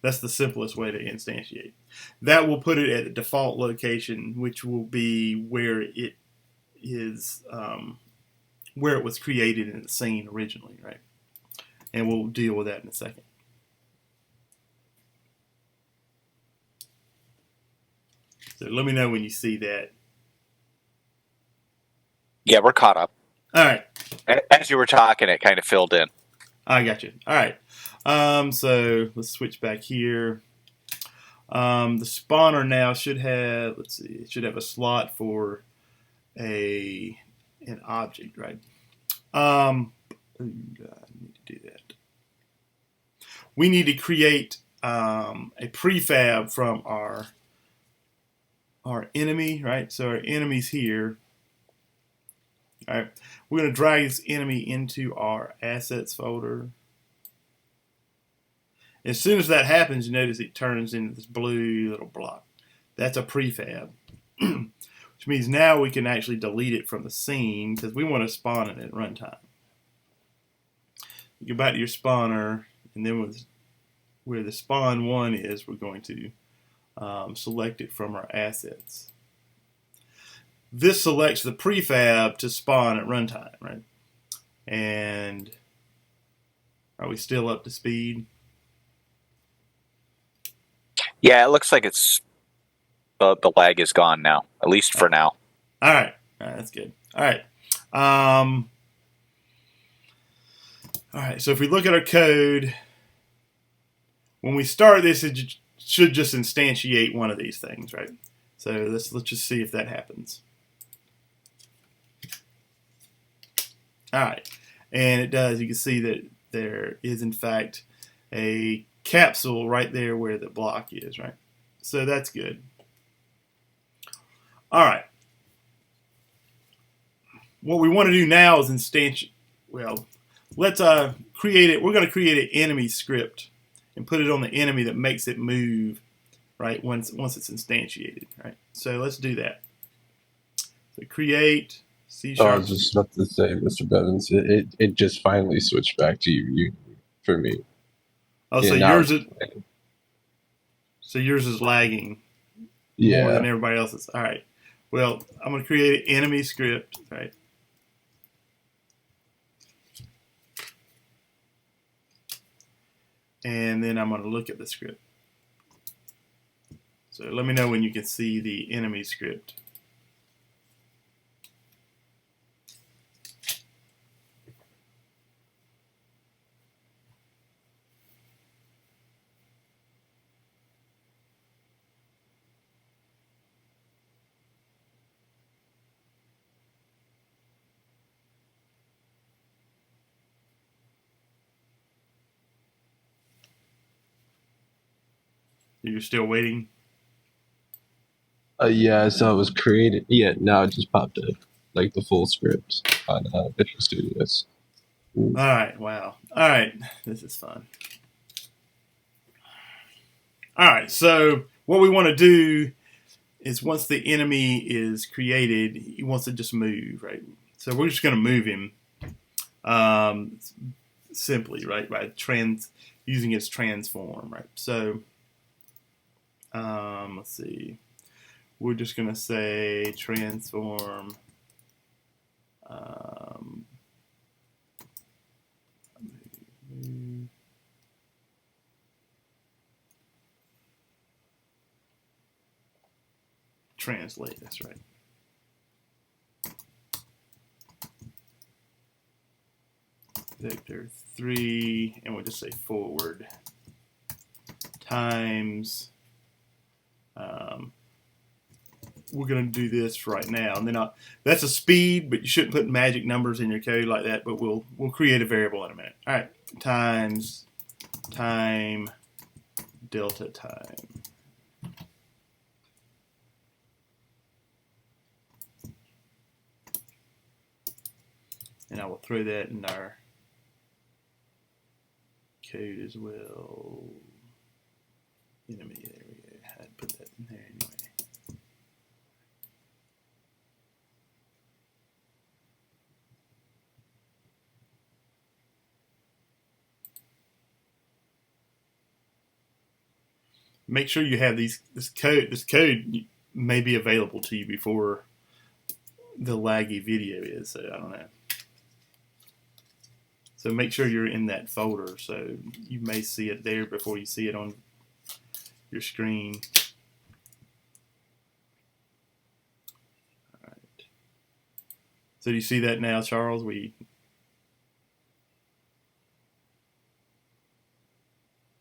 That's the simplest way to instantiate. That will put it at the default location, which will be where it is, where it was created in the scene originally, right? And we'll deal with that in a second. So let me know when you see that. Yeah, we're caught up. All right. As you were talking, it kind of filled in. I got you. All right. So let's switch back here. The spawner now should have, let's see, it should have a slot for an object, right? I need to do that. We need to create a prefab from our enemy, right? So our enemy's here. All right. We're going to drag this enemy into our assets folder. As soon as that happens, you notice it turns into this blue little block. That's a prefab, which means now we can actually delete it from the scene because we want to spawn it at runtime. You go back to your spawner, and then with where the spawn1 is, we're going to select it from our assets. This selects the prefab to spawn at runtime, right? And are we still up to speed? Yeah, it looks like it's the lag is gone now, at least for now. All right, that's good. All right. All right, so if we look at our code, when we start this, it should just instantiate one of these things, right? So let's just see if that happens. All right, and it does. You can see that there is in fact a capsule right there where the block is, right? So that's good. All right. What we want to do now is instantiate. Well, let's create it. We're going to create an enemy script and put it on the enemy that makes it move, right? Once it's instantiated, right? So let's do that. So create C#. Oh, I was just about to say, Mr. Bevins, it just finally switched back to you for me. Oh, Yeah, so now yours it's is playing. yours is lagging more Yeah. than everybody else's. All right. Well, I'm going to create an enemy script, right? And then I'm going to look at the script. So let me know when you can see the enemy script. You're still waiting? Yeah, so it was created. Yeah, now it just popped up, like the full script on Visual Studios. All right, wow. All right, this is fun. All right, so what we want to do is once the enemy is created, he wants to just move, right? So we're just going to move him simply, right, by using its transform, right? So let's see. We're just going to say transform translate, that's right. Vector 3, and we'll just say forward times. We're going to do this right now, and then that's a speed, but you shouldn't put magic numbers in your code like that. But we'll create a variable in a minute. All right, times time delta time. And I will throw that in our code as well. Enemy, there we go. I'd put that in there anyway. Make sure you have this code. This code may be available to you before the laggy video is. So I don't know. So make sure you're in that folder. So you may see it there before you see it on your screen. All right. So do you see that now, Charles?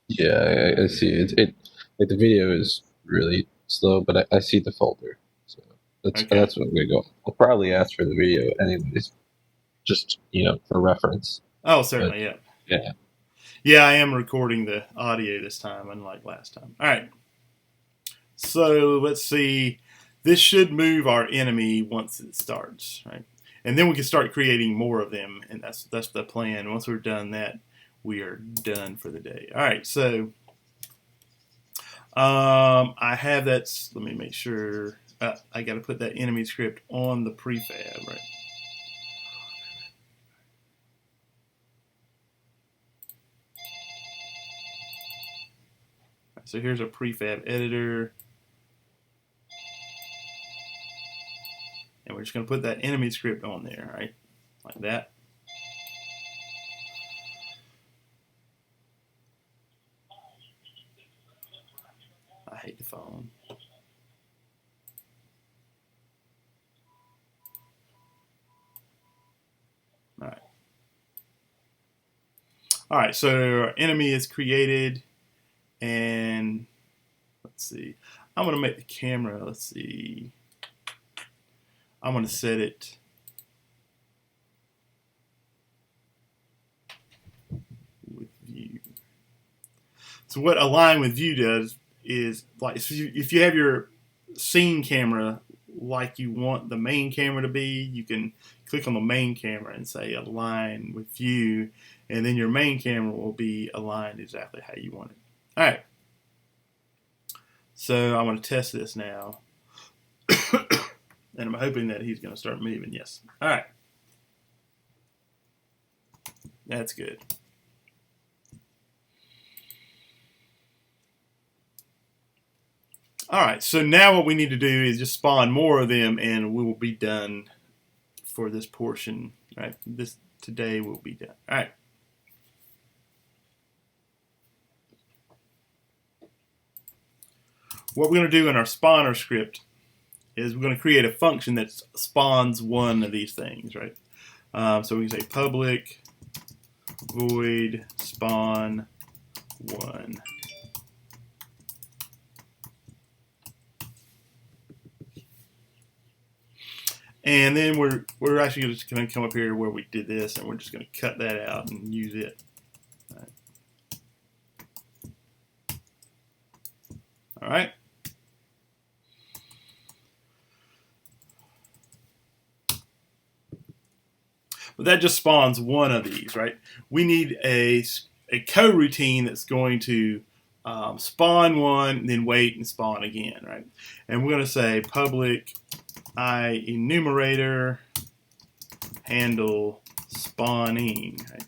Yeah, I see it. Like the video is really slow, but I see the folder, so that's Okay. that's what I'm gonna go. I'll probably ask for the video anyways, just for reference. Oh, certainly, yeah. Yeah. Yeah, I am recording the audio this time, unlike last time. All right. So let's see. This should move our enemy once it starts, right? And then we can start creating more of them, and that's the plan. Once we're done that, we are done for the day. All right, so I have that. Let me make sure. I got to put that enemy script on the prefab, right? So here's a prefab editor. And we're just going to put that enemy script on there, right? Like that. I hate the phone. All right. All right, so our enemy is created. And let's see. I'm going to make the camera, let's see. I'm going to set it So what align with view does is, like, if you have your scene camera like you want the main camera to be, you can click on the main camera and say align with view, and then your main camera will be aligned exactly how you want it. All right. So I'm going to test this now. And I'm hoping that he's going to start moving. Yes. All right. That's good. All right. So now what we need to do is just spawn more of them, and we will be done for this portion. All right. Today will be done. All right. What we're going to do in our spawner script is we're going to create a function that spawns one of these things, right? So we can say public void spawn 1. And then we're actually just going to come up here where we did this, and we're just going to cut that out and use it. All right. But that just spawns one of these, right? We need a coroutine that's going to spawn one, then wait and spawn again, right? And we're going to say public enumerator handle spawning, right?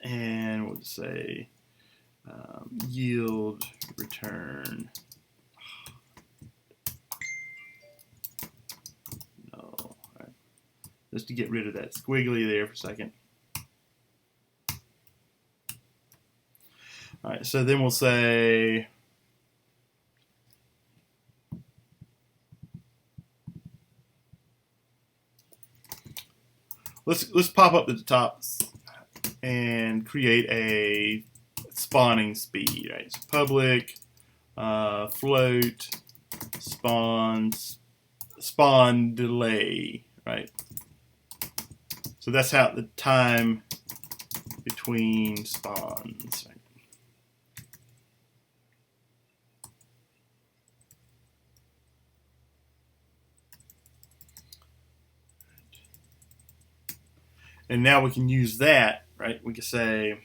And we'll say yield return. No, right. Just to get rid of that squiggly there for a second. All right, so then we'll say let's pop up to the top and create a spawning speed, right? So public float spawn delay, right? So that's how the time between spawns, right? And now we can use that, right? We can say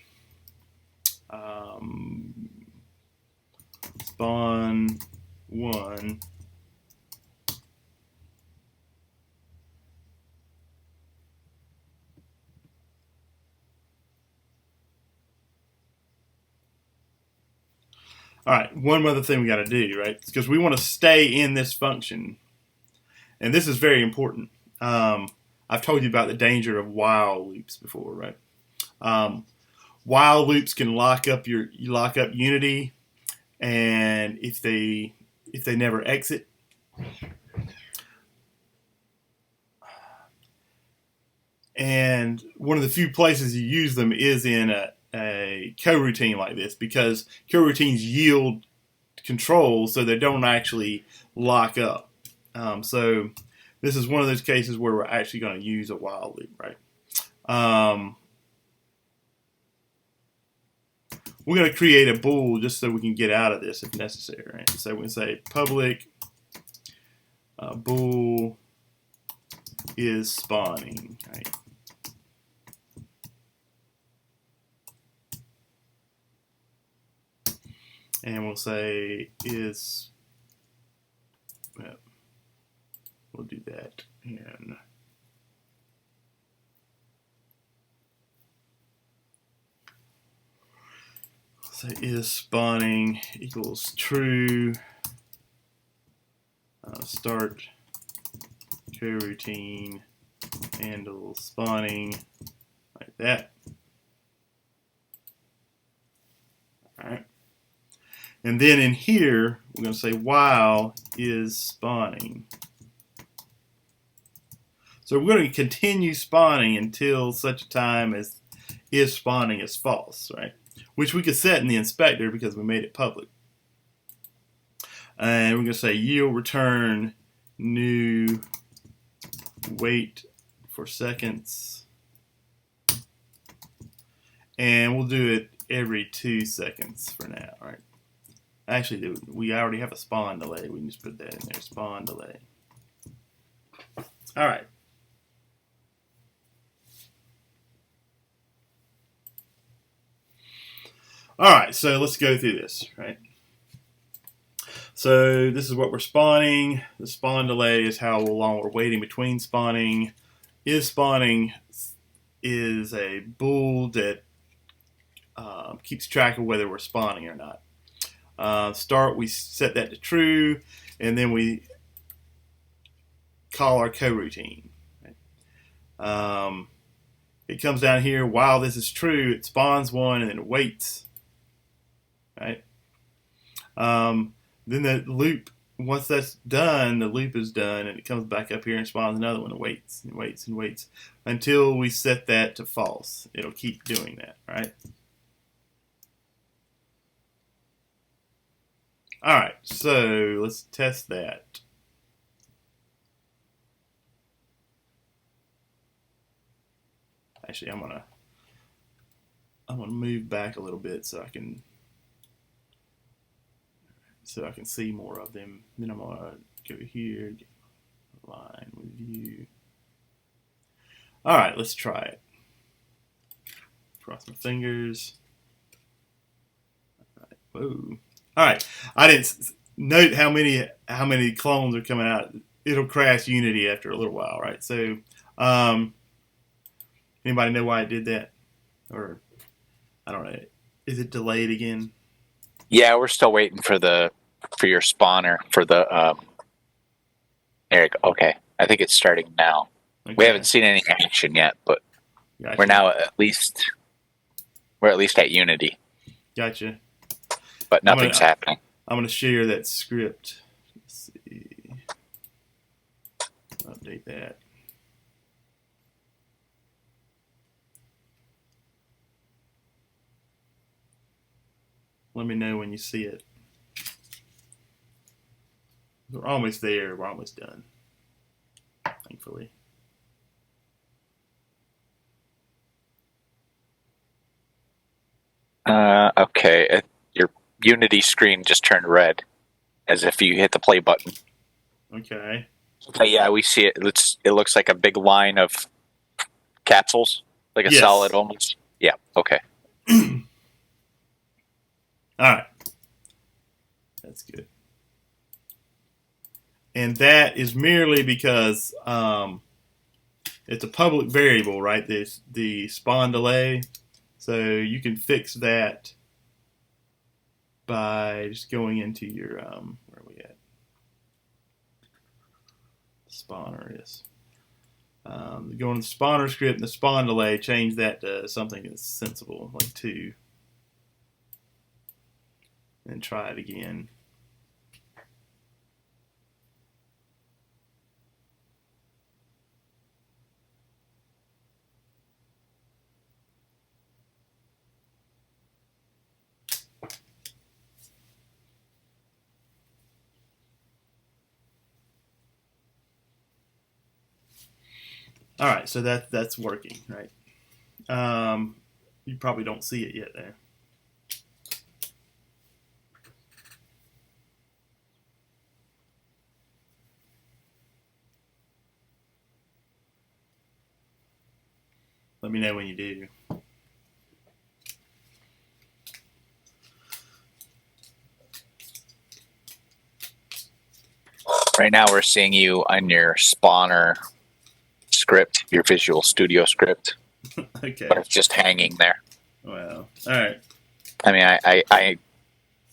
spawn 1 All right, one other thing we got to do, right? Because we want to stay in this function, and this is very important. I've told you about the danger of while loops before, right? While loops can lock up Unity, and if they never exit, and one of the few places you use them is in a coroutine like this, because coroutines yield control, so they don't actually lock up. So this is one of those cases where we're actually going to use a while loop, right? We're going to create a bool just so we can get out of this if necessary, right? So we can say public bool is spawning, right? And we'll say is, well, we'll do that, and say is spawning equals true, start coroutine handle spawning, like that. All right. And then in here, we're going to say while is spawning. So we're going to continue spawning until such a time as is spawning is false, right? Which we could set in the inspector because we made it public. And we're going to say yield return new wait for seconds. and we'll do it every 2 seconds for now. All right. Actually, we already have a spawn delay. We can just put that in there. Spawn delay. All right. All right, so let's go through this, right? So this is what we're spawning. The spawn delay is how long we're waiting between spawning. Is spawning is a bool that keeps track of whether we're spawning or not. Start, we set that to true, and then we call our coroutine. Right? It comes down here, while this is true, it spawns one and then it waits. Right? Then the loop, once that's done, the loop is done, and it comes back up here and spawns another one and waits and waits and waits until we set that to false. It'll keep doing that, right? All right, so let's test that. Actually, I'm gonna move back a little bit so I can see more of them. Then I'm gonna go here, get line with view. All right, let's try it. Cross my fingers. All right, whoa. All right, I didn't note how many clones are coming out. It'll crash Unity after a little while, right? So, anybody know why it did that? Or I don't know. Is it delayed again? Yeah, we're still waiting for your spawner for the Eric. Okay, I think it's starting now. Okay. We haven't seen any action yet, but Gotcha. we're at least at Unity, Gotcha. but nothing's happening. I'm going to share that script. Let's see. Update that. Let me know when you see it. We're almost there. We're almost done. Thankfully. Okay. Your Unity screen just turned red, as if you hit the play button. Okay. Okay, yeah, we see it. It looks like a big line of capsules, like a solid almost. Yeah. Okay. All right. That's good. And that is merely because it's a public variable, right? The spawn delay. So you can fix that by just going into your where are we at? Spawner is. Go in the spawner script and the spawn delay, change that to something that's sensible, like 2. And try it again. All right, so that's working, right? You probably don't see it yet there. Let me know when you do. Right now we're seeing you on your spawner script, your Visual Studio script. Okay. But it's just hanging there. Well, all right. I mean, I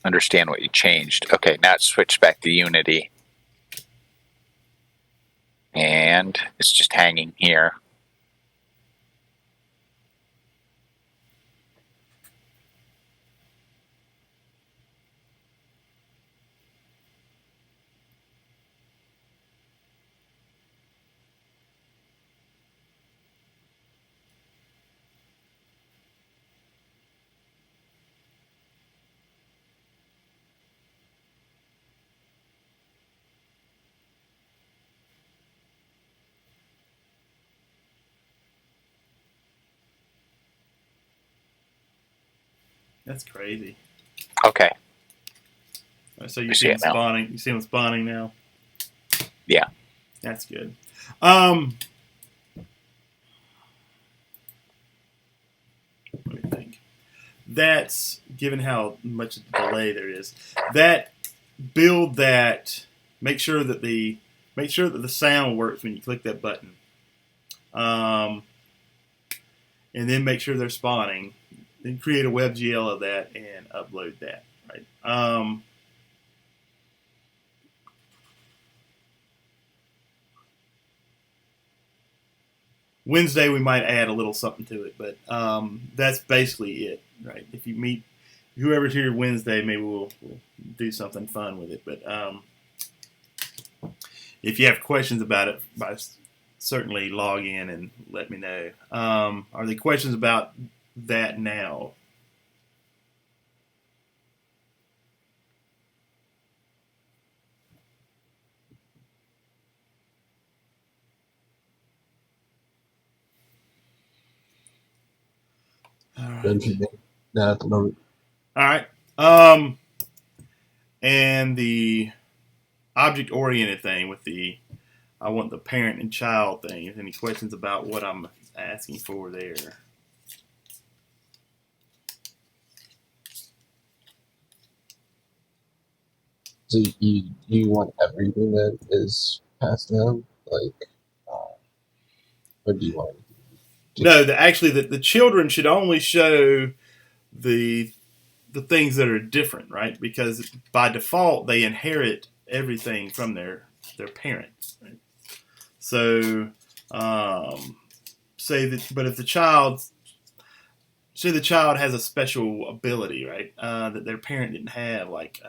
understand what you changed. Okay, now it's switched back to Unity. And it's just hanging here. That's crazy. Okay. So you I see see them it now. spawning. You see them spawning now. Yeah. That's good. Let me think. That's given how much delay there is. That build that. Make sure that the sound works when you click that button. And then make sure they're spawning. Then create a WebGL of that and upload that. Right. Wednesday we might add a little something to it, but that's basically it, right? If you meet whoever's here Wednesday, maybe we'll do something fun with it. But if you have questions about it, certainly log in and let me know. Are there questions about that now? All right. No, at the moment. All right. And the object-oriented thing with I want the parent and child thing. Any questions about what I'm asking for there? So you want everything that is passed down, like, or do you want? No, actually, the children should only show the things that are different, right? Because by default they inherit everything from their parents. Right? So, say that, but if the child has a special ability, right, that their parent didn't have, like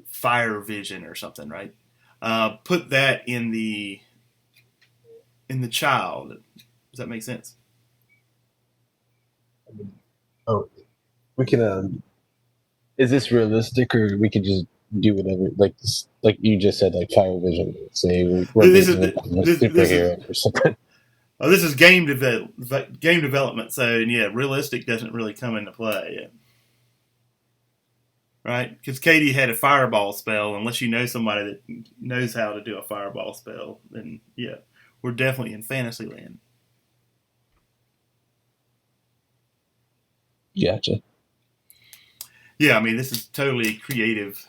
fire vision or something, right? Put that in the child. Does that make sense? Oh, we can. Is this realistic, or we could just do whatever? Like this, like you just said, like fire vision. Say we're This is basing it on a superhero or something. Oh, this is game development. So yeah, realistic doesn't really come into play yet. Right? Because Katie had a fireball spell. Unless you know somebody that knows how to do a fireball spell, then yeah, we're definitely in Fantasyland. Gotcha. Yeah, I mean this is totally creative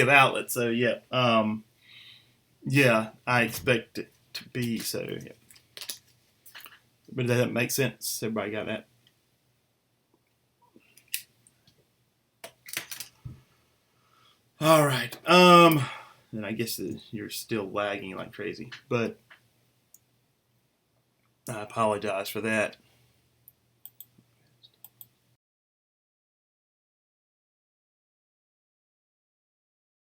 outlet. So yeah, yeah, I expect it to be so. Yeah. But does that make sense? Everybody got that? All right. And I guess you're still lagging like crazy, but I apologize for that.